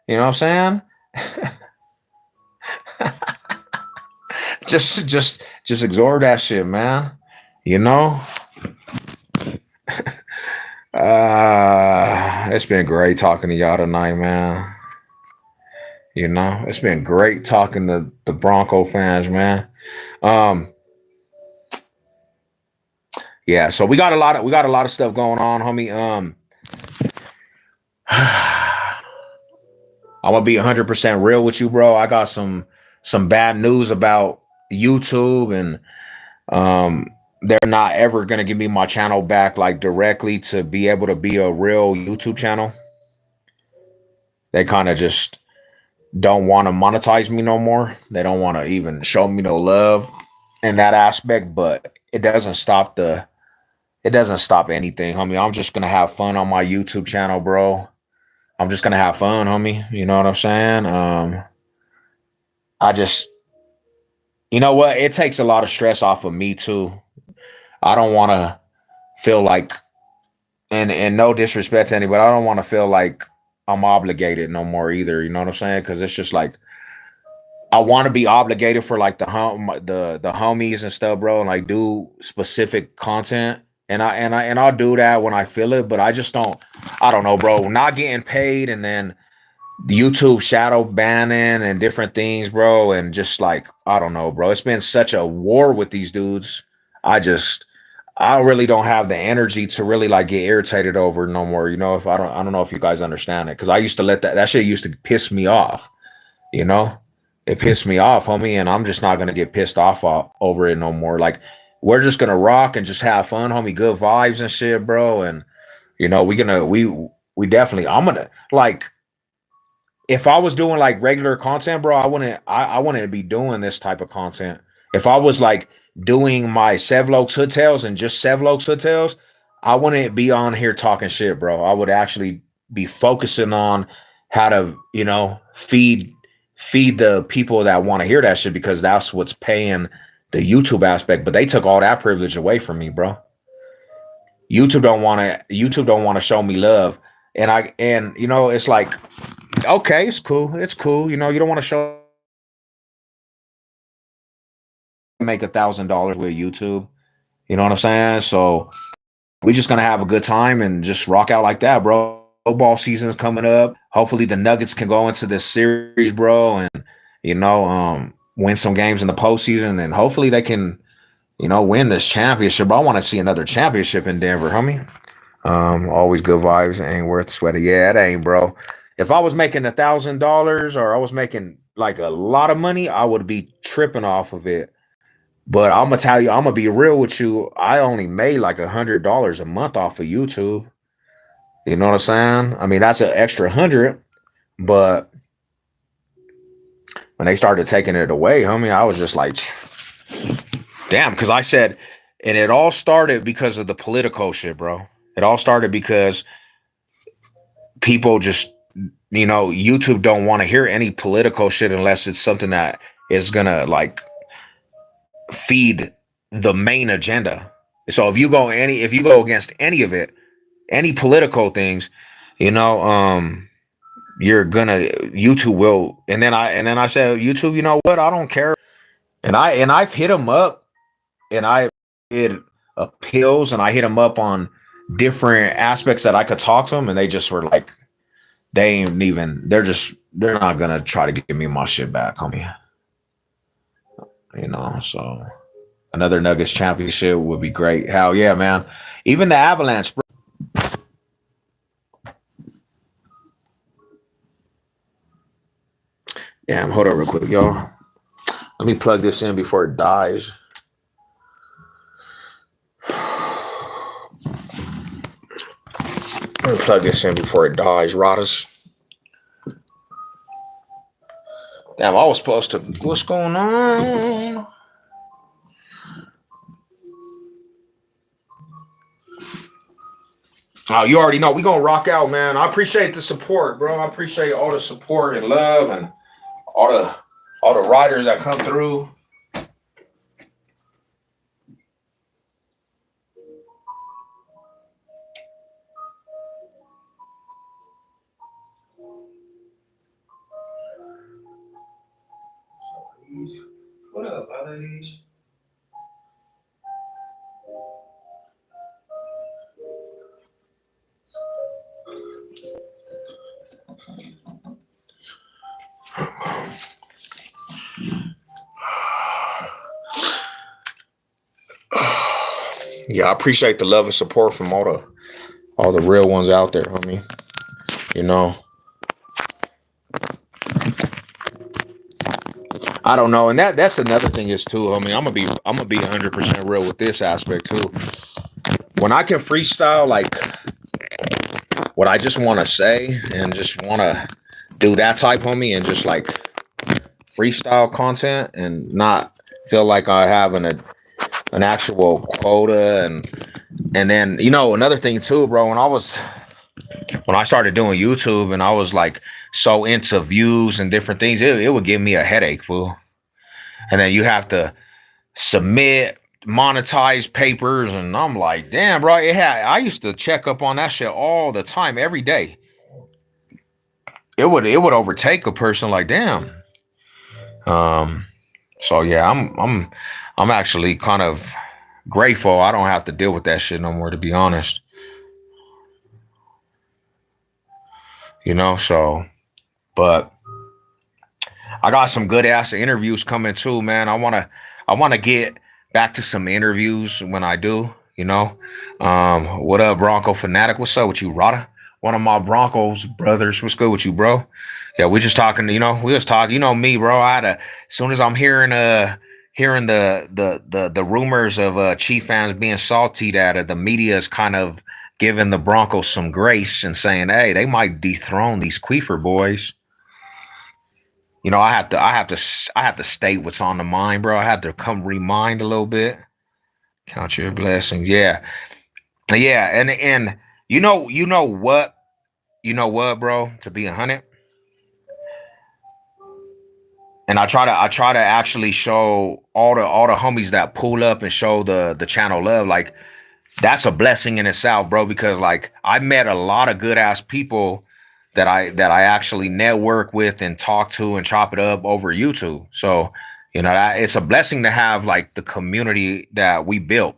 You know what I'm saying? just absorb that shit, man. You know? It's been great talking to y'all tonight, man. It's been great talking to the Bronco fans, man. Um, yeah, so we got a lot of stuff going on, homie. I'm gonna be 100% real with you, bro. I got some bad news about YouTube, and they're not ever gonna give me my channel back like directly to be able to be a real YouTube channel. They kind of just don't want to monetize me no more. They don't want to even show me no love in that aspect, but it doesn't stop anything, homie. I'm just gonna have fun on my YouTube channel, bro. I'm just gonna have fun, homie. You know what I'm saying? I just, you know what? It takes a lot of stress off of me too. I don't want to feel like, and no disrespect to anybody, I don't want to feel like I'm obligated no more either. You know what I'm saying? Because it's just like I want to be obligated for like the homies and stuff, bro, and like do specific content. And I'll do that when I feel it, but I just don't. I don't know, bro. Not getting paid and then the YouTube shadow banning and different things, bro, and just like I don't know, bro. It's been such a war with these dudes. I just I really don't have the energy to really like get irritated over it no more. If I don't know if you guys understand it because I used to let that shit used to piss me off. You know, it pissed me off, homie, and I'm just not gonna get pissed off over it no more. Like we're just gonna rock and just have fun, homie. Good vibes and shit, bro. And we definitely. I'm gonna like if I was doing like regular content, bro, I wouldn't be doing this type of content. If I was like doing my Sevlokes Hood Tales and just Sevlokes Hood Tales, I wouldn't be on here talking shit, bro. I would actually be focusing on how to, feed the people that want to hear that shit because that's what's paying the YouTube aspect. But they took all that privilege away from me, bro. YouTube don't want to show me love. And it's like, okay, it's cool. It's cool. You don't want to show make $1,000 with YouTube. You know what I'm saying? So we just gonna have a good time and just rock out like that, bro. Football season's coming up. Hopefully the Nuggets can go into this series, bro, and win some games in the postseason, and hopefully they can, win this championship. I want to see another championship in Denver, homie. Always good vibes. Ain't worth sweating. Yeah, it ain't, bro. If I was making $1,000 or I was making like a lot of money, I would be tripping off of it. But I'm gonna tell you, I'm gonna be real with you. I only made like $100 a month off of YouTube. You know what I'm saying? I mean, that's an extra 100. But when they started taking it away, homie, I was just like, damn. Because I said, and it all started because of the political shit, bro. It all started because people just, YouTube don't want to hear any political shit unless it's something that is gonna like feed the main agenda. So if you go against any of it, any political things, you're gonna YouTube will. And then I said, YouTube, you know what? I don't care. And I've hit them up, and I did appeals, and I hit them up on different aspects that I could talk to them, and they just were like, they're not gonna try to give me my shit back, homie. So another Nuggets championship would be great. Hell yeah, man. Even the Avalanche, bro. Damn, hold up real quick, y'all. Let me plug this in before it dies. Let me plug this in before it dies, Rodders. Damn, I was supposed to. What's going on? Oh, you already know. We gonna rock out, man. I appreciate the support, bro. I appreciate all the support and love and all the all the riders that come through. What up, buddies? Yeah, I appreciate the love and support from all the real ones out there, homie. You know, I don't know, and that's another thing is too. I mean, I'm gonna be 100% real with this aspect too. When I can freestyle like what I just want to say and just want to do that type, homie, and just like freestyle content and not feel like I have an actual quota and then another thing too, bro. When I started doing YouTube and I was like so into views and different things, it would give me a headache, fool. And then you have to submit monetize papers, and I'm like, damn, bro. I used to check up on that shit all the time, every day. It would overtake a person, like, damn. Um, so yeah, I'm actually kind of grateful I don't have to deal with that shit no more, to be honest. So but I got some good ass interviews coming too, man. I wanna get back to some interviews when I do, what up, Bronco Fanatic? What's up with you, Rada? One of my Broncos brothers. What's good with you, bro? Yeah, we just talking, we was talking, me, bro. As soon as I'm hearing the rumors of Chief fans being salty that the media is kind of giving the Broncos some grace and saying, hey, they might dethrone these Queefer boys. I have to state what's on the mind, bro. I have to come remind a little bit. Count your blessings. Yeah. Yeah. And you know what, bro, to be 100. And I try to actually show all the homies that pull up and show the channel love. Like, that's a blessing in itself, bro, because like I met a lot of good ass people that I actually network with and talk to and chop it up over YouTube. So, it's a blessing to have like the community that we built.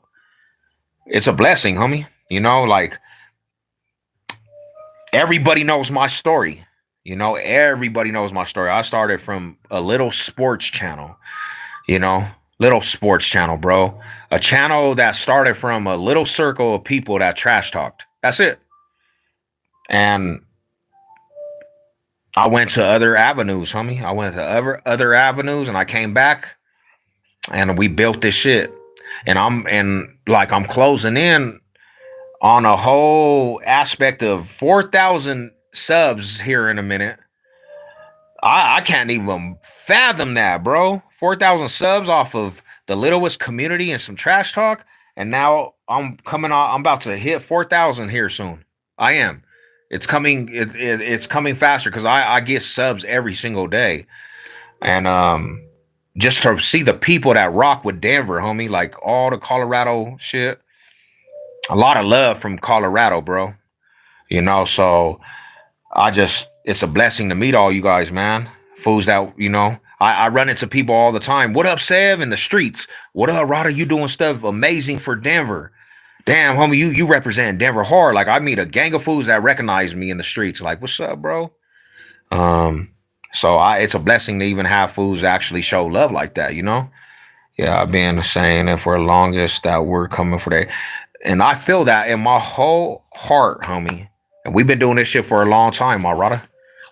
It's a blessing, homie. Like, everybody knows my story. Everybody knows my story. I started from a little sports channel, you know, little sports channel, bro. A channel that started from a little circle of people that trash talked. That's it. And I went to other avenues, homie. I went to other avenues, and I came back, and we built this shit. And I'm closing in on a whole aspect of 4,000 subs here in a minute. I can't even fathom that, bro. 4,000 subs off of the littlest community and some trash talk, and now I'm about to hit 4,000 here soon. I am. It's coming. It's coming faster because I get subs every single day, and just to see the people that rock with Denver, homie, like all the Colorado shit. A lot of love from Colorado, bro. So it's a blessing to meet all you guys, man. Fools that, I run into people all the time. What up, Sev, in the streets? What up, Rod? You doing stuff amazing for Denver? Damn, homie, you represent Denver hard. Like, I meet a gang of fools that recognize me in the streets. Like, what's up, bro? So it's a blessing to even have fools actually show love like that, Yeah, I've been saying it for the longest that we're coming for that. And I feel that in my whole heart, homie. And we've been doing this shit for a long time, my brother.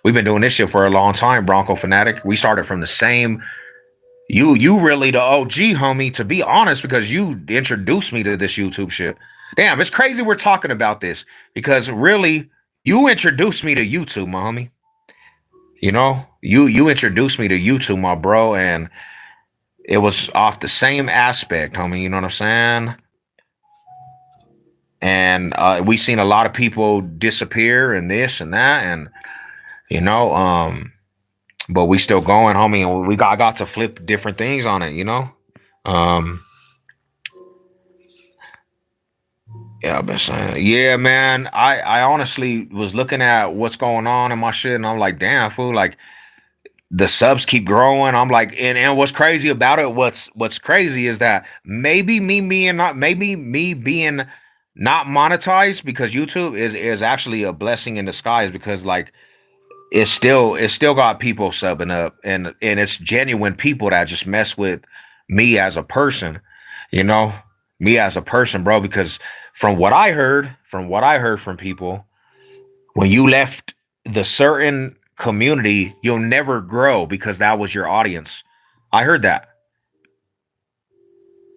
We've been doing this shit for a long time, Bronco Fanatic. We started from the same. You really the OG, homie, to be honest, because you introduced me to this YouTube shit. Damn, it's crazy we're talking about this because really, you introduced me to YouTube, my homie. You introduced me to YouTube, my bro, and it was off the same aspect, homie. You know what I'm saying? And we seen a lot of people disappear and this and that, and you know, but we still going, homie, and we got to flip different things on it, Um, yeah, I've been saying, yeah, man. I honestly was looking at what's going on in my shit, and I'm like, damn, fool, like the subs keep growing. I'm like, and what's crazy about it? What's crazy is that maybe me being not monetized because YouTube is actually a blessing in disguise because like it's still got people subbing up and it's genuine people that just mess with me as a person, you know, me as a person, bro. Because from what I heard from people, when you left the certain community, you'll never grow because that was your audience. I heard that.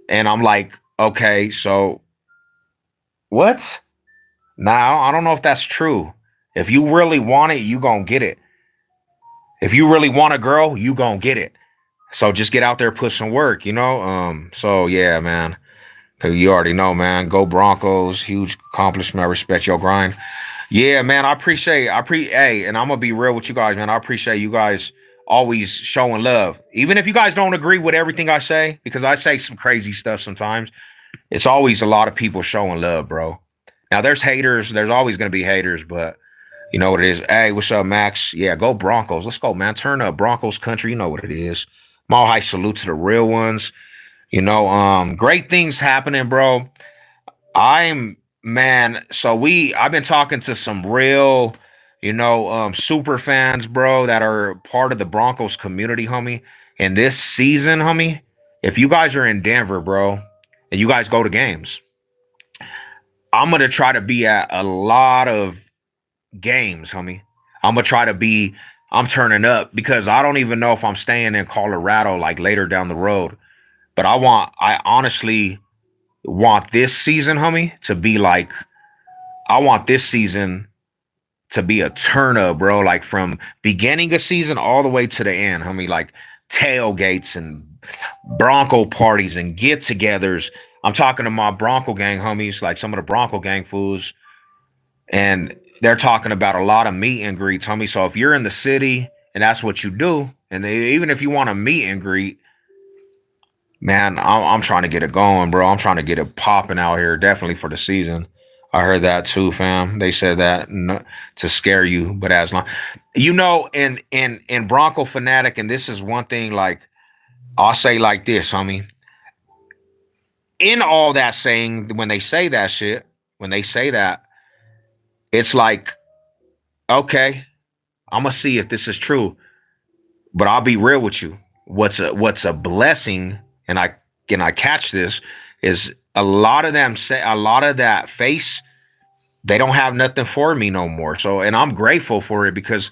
And I'm like, okay, so what? Now, I don't know if that's true. If you really want it, you going to get it. If you really want a girl, you going to get it. So just get out there, put some work, So yeah, man. 'Cause you already know, man. Go Broncos, huge accomplishment. I respect your grind. Yeah, man. Hey, and I'm gonna be real with you guys, man. I appreciate you guys always showing love. Even if you guys don't agree with everything I say, because I say some crazy stuff sometimes, it's always a lot of people showing love, bro. Now there's haters, there's always gonna be haters, but you know what it is. Hey, what's up, Max? Yeah, go Broncos. Let's go, man. Turn up Broncos country. You know what it is. Mile high salute to the real ones. Great things happening, bro. I'm man. So I've been talking to some real, super fans, bro, that are part of the Broncos community, homie. And this season, homie, if you guys are in Denver, bro, and you guys go to games, I'm gonna try to be at a lot of games, homie. I'm gonna try to be. I'm turning up because I don't even know if I'm staying in Colorado like later down the road. But I honestly want this season, homie, to be like, I want this season to be a turn up, bro. Like from beginning of season all the way to the end, homie. Like tailgates and Bronco parties and get togethers. I'm talking to my Bronco gang homies, like some of the Bronco gang fools, and they're talking about a lot of meet and greets, homie. So if you're in the city and that's what you do, and even if you want to meet and greet, man, I'm trying to get it going, bro. I'm trying to get it popping out here, definitely for the season. I heard that too, fam. They said that to scare you, but as long, in Bronco fanatic, and this is one thing. Like I'll say like this, homie. In all that saying, when they say that shit, when they say that, it's like, okay, I'm gonna see if this is true. But I'll be real with you. What's a blessing, and I catch this is a lot of them say a lot of that face they don't have nothing for me no more. So and I'm grateful for it because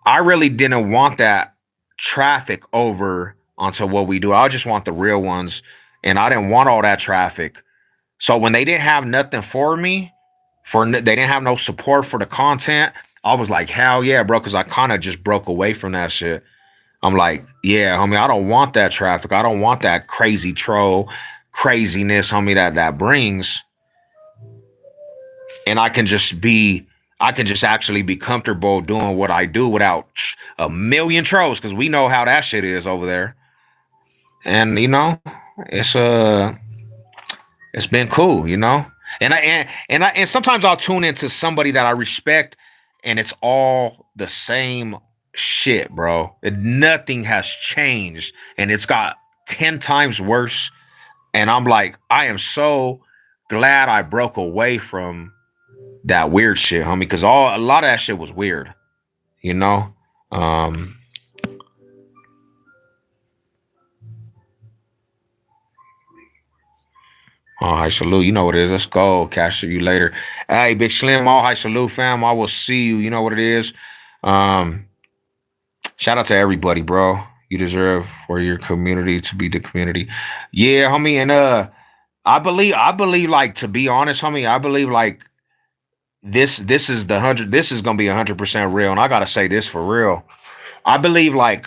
I really didn't want that traffic over onto what we do. I just want the real ones, and I didn't want all that traffic. So when they didn't have nothing for me, they didn't have no support for the content. I was like, hell yeah, bro, because I kind of just broke away from that shit. I'm like, yeah, homie, I don't want that traffic. I don't want that crazy troll craziness, homie, that brings. And I can just actually be comfortable doing what I do without a million trolls, because we know how that shit is over there. And it's it's been cool, and sometimes I'll tune into somebody that I respect, and it's all the same shit, bro. Nothing has changed, and it's got 10 times worse. And I'm like, I am so glad I broke away from that weird shit, homie, because a lot of that shit was weird, you know. Um, All high salute. You know what it is. Let's go. Catch you later. Hey, Big Slim, all high salute, fam. I will see you. You know what it is. Um, Shout out to everybody, bro. You deserve for your community to be the community. Yeah, homie. And I believe, like, to be honest, homie, I believe like this is gonna be 100% real. And I gotta say this for real. I believe like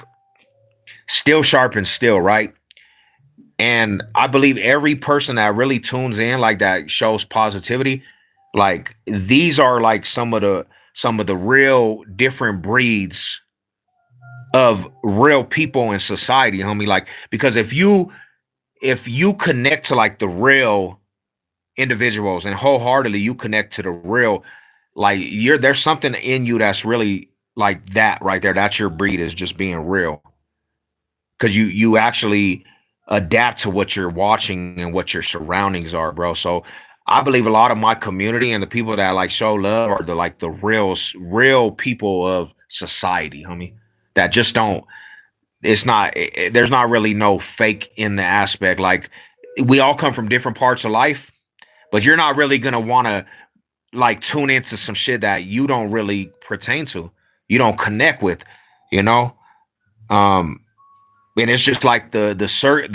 still sharpens still, right? And I believe every person that really tunes in, like that shows positivity, like these are like some of the real different breeds of real people in society, homie. Like, because if you connect to like the real individuals and wholeheartedly you connect to the real, like there's something in you that's really like that right there. That's your breed, is just being real. Because you actually adapt to what you're watching and what your surroundings are, bro. So I believe a lot of my community and the people that like show love are the real people of society, homie. That just don't. It's not. There's not really no fake in the aspect. Like, we all come from different parts of life, but you're not really gonna want to like tune into some shit that you don't really pertain to, you don't connect with, you know. Um, and it's just like the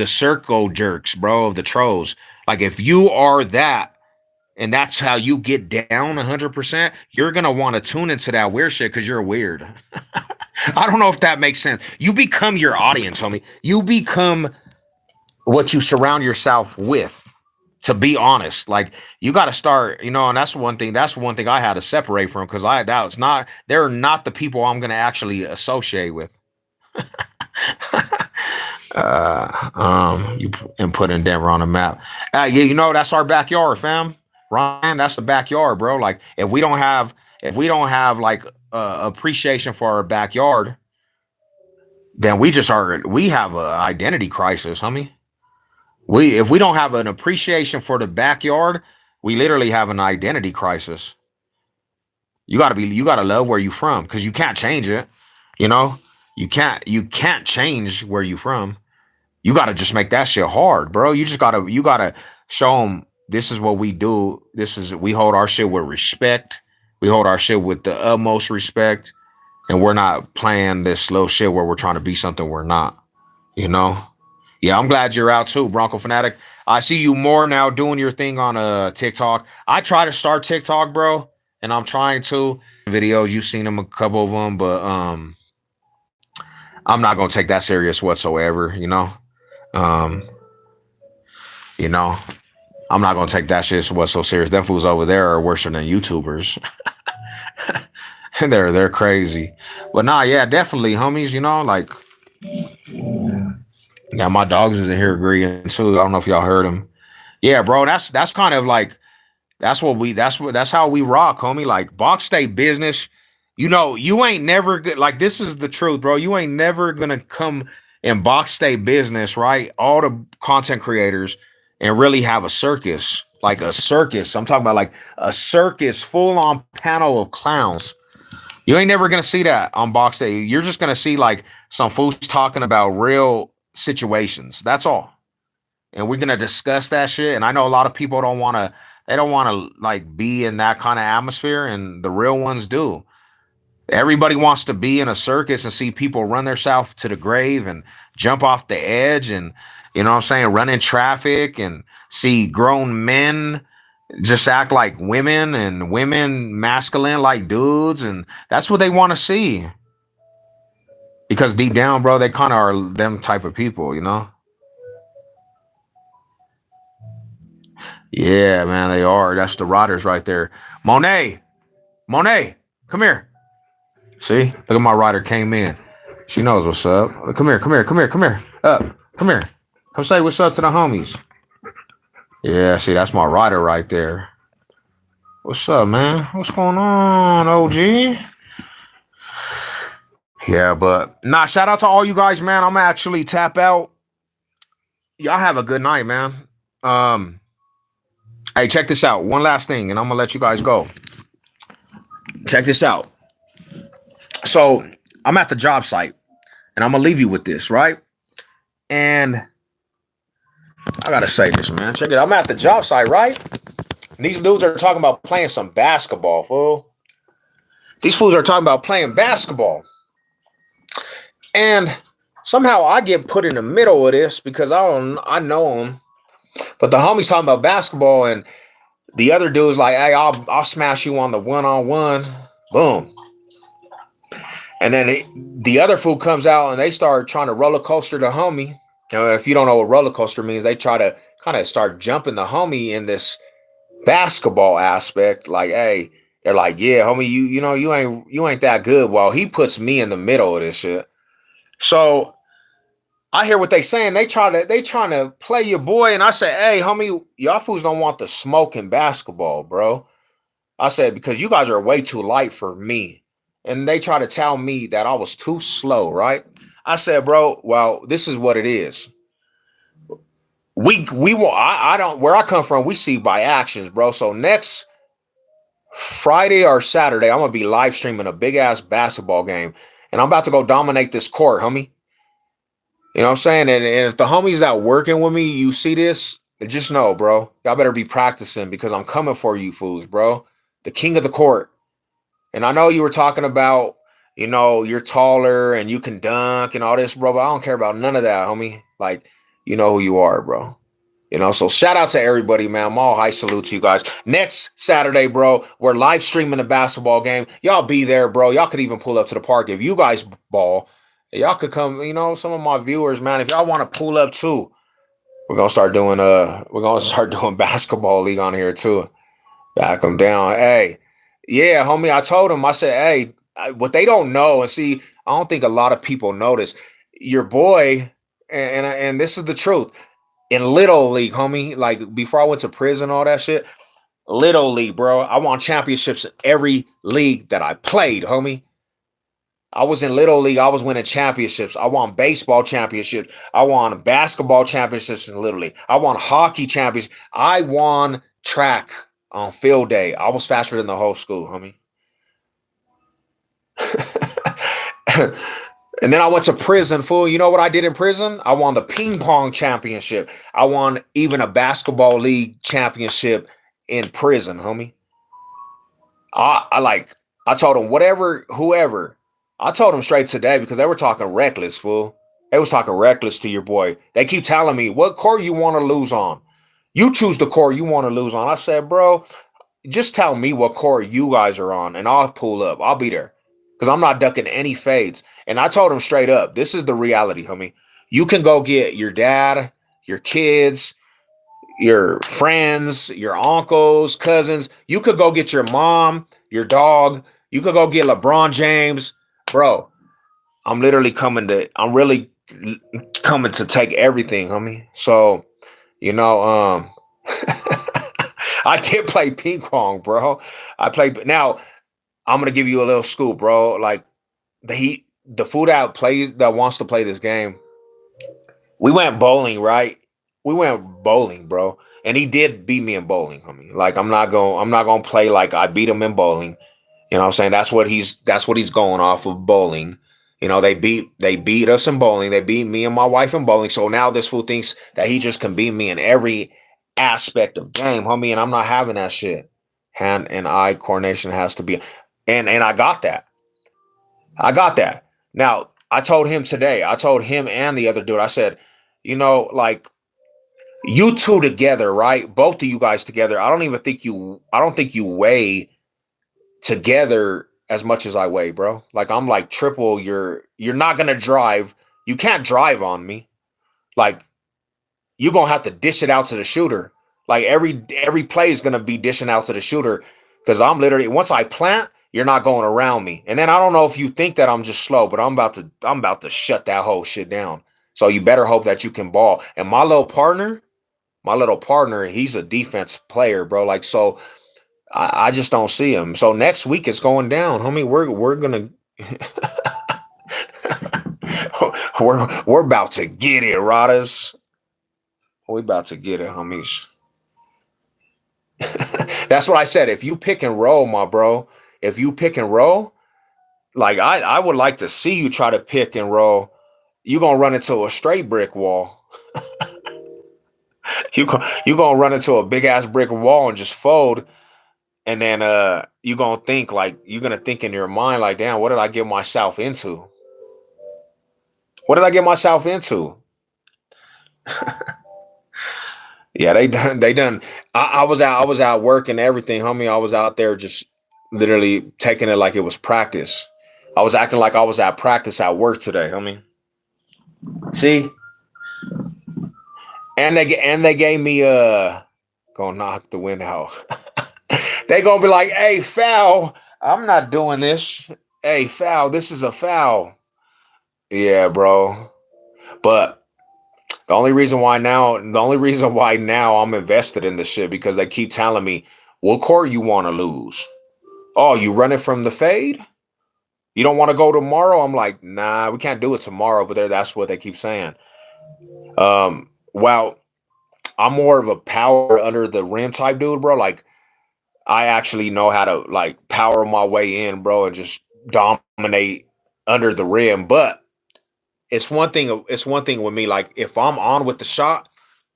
circle jerks, bro, of the trolls. Like, if you are that, and that's how you get down 100%, you're gonna want to tune into that weird shit because you're weird. I don't know if that makes sense. You become your audience, homie. You become what you surround yourself with. To be honest, like, you got to start, and that's one thing. That's one thing I had to separate from, because that was not. They're not the people I'm gonna actually associate with. You and put in Denver on the map. Yeah, that's our backyard, fam. Ryan, that's the backyard, bro. Like, if we don't have like appreciation for our backyard, then we have a identity crisis, homie. If we don't have an appreciation for the backyard, we literally have an identity crisis. You gotta love where you from, because you can't change it. You know, you can't change where you from. You gotta just make that shit hard, bro. You gotta show them this is what we do. We hold our shit with respect. We hold our shit with the utmost respect, and we're not playing this little shit where we're trying to be something we're not. You know. Yeah, I'm glad you're out too, Bronco Fanatic. I see you more now doing your thing on TikTok. I try to start TikTok, bro, and I'm trying to videos. You've seen them, a couple of them, but I'm not gonna take that serious whatsoever. Um, you know, I'm not gonna take that shit what's so serious. Them fools over there are worse than YouTubers. they're crazy. But nah, yeah, definitely, homies. Like, yeah, my dogs is in here agreeing too. I don't know if y'all heard him. Yeah, bro, that's kind of like that's how we rock, homie. Like, box state business. You ain't never good. Like, this is the truth, bro. You ain't never gonna come in box state business, right? All the content creators, and really have a circus, like a circus. I'm talking about like a circus, full on panel of clowns. You ain't never gonna see that on box day. You're just gonna see like some fools talking about real situations. That's all. And we're gonna discuss that shit. And I know a lot of people don't wanna they don't wanna like be in that kind of atmosphere, and the real ones do. Everybody wants to be in a circus and see people run themselves to the grave and jump off the edge, and what I'm saying, run in traffic, and see grown men just act like women, and women masculine like dudes, and that's what they want to see. Because deep down, bro, they kind of are them type of people. Yeah, man, they are. That's the riders right there. Monet, come here. See, look at my rider came in. She knows what's up. Come here, come here, come here, come here. Up, come here. Come say what's up to the homies. Yeah, see, that's my rider right there. What's up, man? What's going on, OG? Yeah, but nah, shout out to all you guys, man. I'm actually tap out. Y'all have a good night, man. Um, hey, check this out. One last thing, and I'm gonna let you guys go. Check this out. So I'm at the job site, and I'm gonna leave you with this, right? And I gotta say this, man. Check it out. I'm at the job site, right? And these dudes are talking about playing some basketball, fool. These fools are talking about playing basketball. And somehow I get put in the middle of this because I know them. But the homie's talking about basketball, and the other dude's like, hey, I'll smash you on the one-on-one. Boom. And then the other fool comes out and they start trying to roller coaster the homie. If you don't know what roller coaster means, they try to kind of start jumping the homie in this basketball aspect. Like, hey, they're like, yeah, homie, you know you ain't that good. Well, he puts me in the middle of this shit. So I hear what they saying. They trying to play your boy, and I say, hey, homie, y'all fools don't want the smoke in basketball, bro. I said, because you guys are way too light for me. And they try to tell me that I was too slow, right? I said, bro, well, this is what it is. We will I don't where I come from, we see by actions, bro. So next Friday or Saturday, I'm gonna be live streaming a big ass basketball game. And I'm about to go dominate this court, homie. You know what I'm saying? And if the homies that working with me, you see this, just know, bro, y'all better be practicing because I'm coming for you fools, bro. The king of the court. And I know you were talking about, you're taller and you can dunk and all this, bro, but I don't care about none of that, homie. Like, you know who you are, bro. So shout out to everybody, man. I'm all high salute to you guys. Next Saturday, bro, we're live streaming the basketball game. Y'all be there, bro. Y'all could even pull up to the park. If you guys ball, y'all could come, some of my viewers, man. If y'all want to pull up too, we're gonna start doing basketball league on here too. Back them down. Hey, yeah, homie. I told him. I said, hey, what they don't know, and see, I don't think a lot of people notice. Your boy, and this is the truth. In Little League, homie, like before I went to prison, all that shit. Little League, bro. I won championships in every league that I played, homie. I was in Little League. I was winning championships. I won baseball championships. I won basketball championships in Little League. I won hockey championships. I won track on field day. I was faster than the whole school, homie. And then I went to prison, fool. You know what I did in prison? I won the ping pong championship. I won even a basketball league championship in prison, homie. I told them whoever. I told them straight today because they were talking reckless, fool. They was talking reckless to your boy. They keep telling me what court you want to lose on. You choose the court you want to lose on. I said, bro, just tell me what court you guys are on, and I'll pull up. I'll be there because I'm not ducking any fades. And I told him straight up, this is the reality, homie. You can go get your dad, your kids, your friends, your uncles, cousins. You could go get your mom, your dog. You could go get LeBron James, bro. I'm really coming to take everything, homie. So, you know, I did play ping pong, bro. I played. Now I'm gonna give you a little scoop, bro. Like the fool that wants to play this game. We went bowling, right? We went bowling, bro. And he did beat me in bowling, homie. Like I'm not gonna play like I beat him in bowling. You know what I'm saying? That's what he's going off of bowling. They beat us in bowling. They beat me and my wife in bowling. So now this fool thinks that he just can beat me in every aspect of game, homie. And I'm not having that shit. Hand and eye coordination has to be, and I got that. I got that. Now I told him today. I told him and the other dude. I said, like you two together, right? Both of you guys together. I don't think you weigh together as much as I weigh, bro. Like I'm like triple. You're not gonna drive. You can't drive on me. Like you're gonna have to dish it out to the shooter. Like every play is gonna be dishing out to the shooter because I'm literally once I plant, you're not going around me. And then I don't know if you think that I'm just slow, but I'm about to shut that whole shit down. So you better hope that you can ball. And my little partner, he's a defense player, bro. Like so, I just don't see him. So next week it's going down, homie. We're gonna we're about to get it, Rodas. We about to get it, homies. That's what I said. If you pick and roll, my bro, if you pick and roll, like I would like to see you try to pick and roll. You're gonna run into a straight brick wall. You gonna run into a big ass brick wall and just fold. And then you're gonna think in your mind like, damn, what did I get myself into? What did I get myself into? Yeah, they done. I was out working everything, homie. I was out there just literally taking it like it was practice. I was acting like I was at practice at work today, homie. See? And they gave me gonna knock the wind out. They gonna be like, hey, foul. I'm not doing this. Hey, foul, this is a foul. Yeah, bro. But the only reason why now I'm invested in this shit because they keep telling me, what court you want to lose? Oh, you running from the fade? You don't want to go tomorrow? I'm like, nah, we can't do it tomorrow, but that's what they keep saying. Well, I'm more of a power under the rim type dude, bro. Like, I actually know how to like power my way in, bro, and just dominate under the rim. But it's one thing. It's one thing with me. Like, if I'm on with the shot,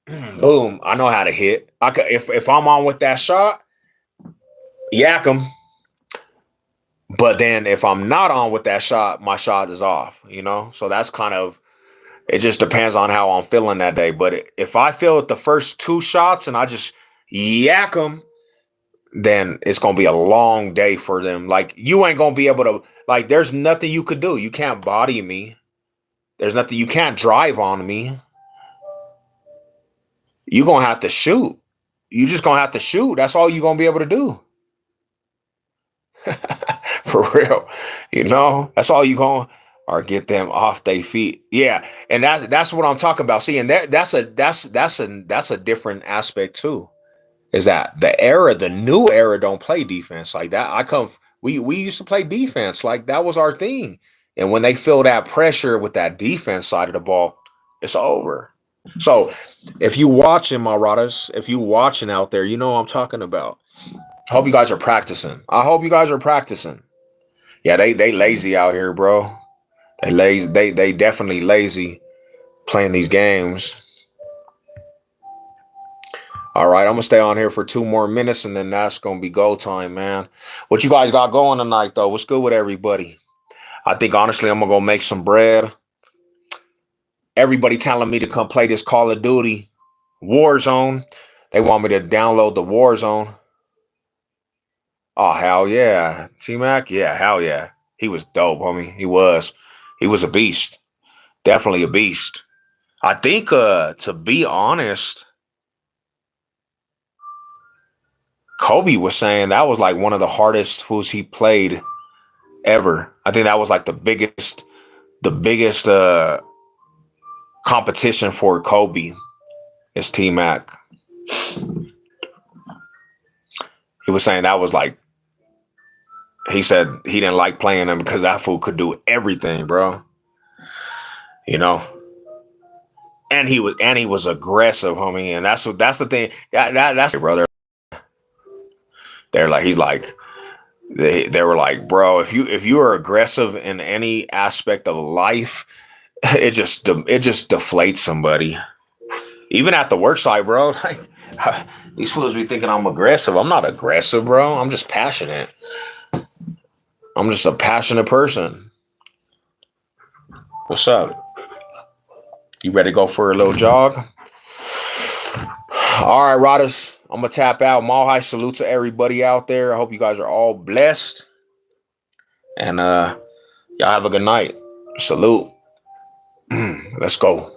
boom, I know how to hit. I could, if I'm on with that shot, yak 'em. But then if I'm not on with that shot, my shot is off. So that's kind of. It just depends on how I'm feeling that day. But if I feel it the first two shots and I just yak them, then it's going to be a long day for them. Like, you ain't going to be able to, like, there's nothing you could do. You can't body me. There's nothing, you can't drive on me. You're going to have to shoot. You just going to have to shoot. That's all you're going to be able to do. For real. That's all you going to, or get them off their feet. Yeah. And that's what I'm talking about. See, and that's a different aspect too. Is that the new era don't play defense like that. We used to play defense, like that was our thing. And when they feel that pressure with that defense side of the ball, it's over. So if you watching, my Radas, if you watching out there, you know what I'm talking about. I hope you guys are practicing. Yeah, they lazy out here, bro. They lazy. They definitely lazy playing these games. All right, I'm gonna stay on here for 2 more minutes, and then that's gonna be go time, man. What you guys got going tonight, though? What's good with everybody? I think honestly, I'm gonna go make some bread. Everybody telling me to come play this Call of Duty Warzone. They want me to download the Warzone. Oh hell yeah, T-Mac, yeah, hell yeah. He was dope, homie. He was a beast. Definitely a beast. I think, to be honest, Kobe was saying that was like one of the hardest fools he played ever. I think that was like the biggest competition for Kobe is T-Mac. He was saying that was like, he said he didn't like playing him because that fool could do everything, bro. And he was aggressive, homie. And that's the thing. That's brother. They were like, bro, if you are aggressive in any aspect of life, it just deflates somebody. Even at the work site, bro. Like, these fools be thinking I'm aggressive. I'm not aggressive, bro. I'm just passionate. I'm just a passionate person. What's up? You ready to go for a little jog? All right, Radas. I'm going to tap out. Mahai, salute to everybody out there. I hope you guys are all blessed. And y'all have a good night. Salute. Let's go.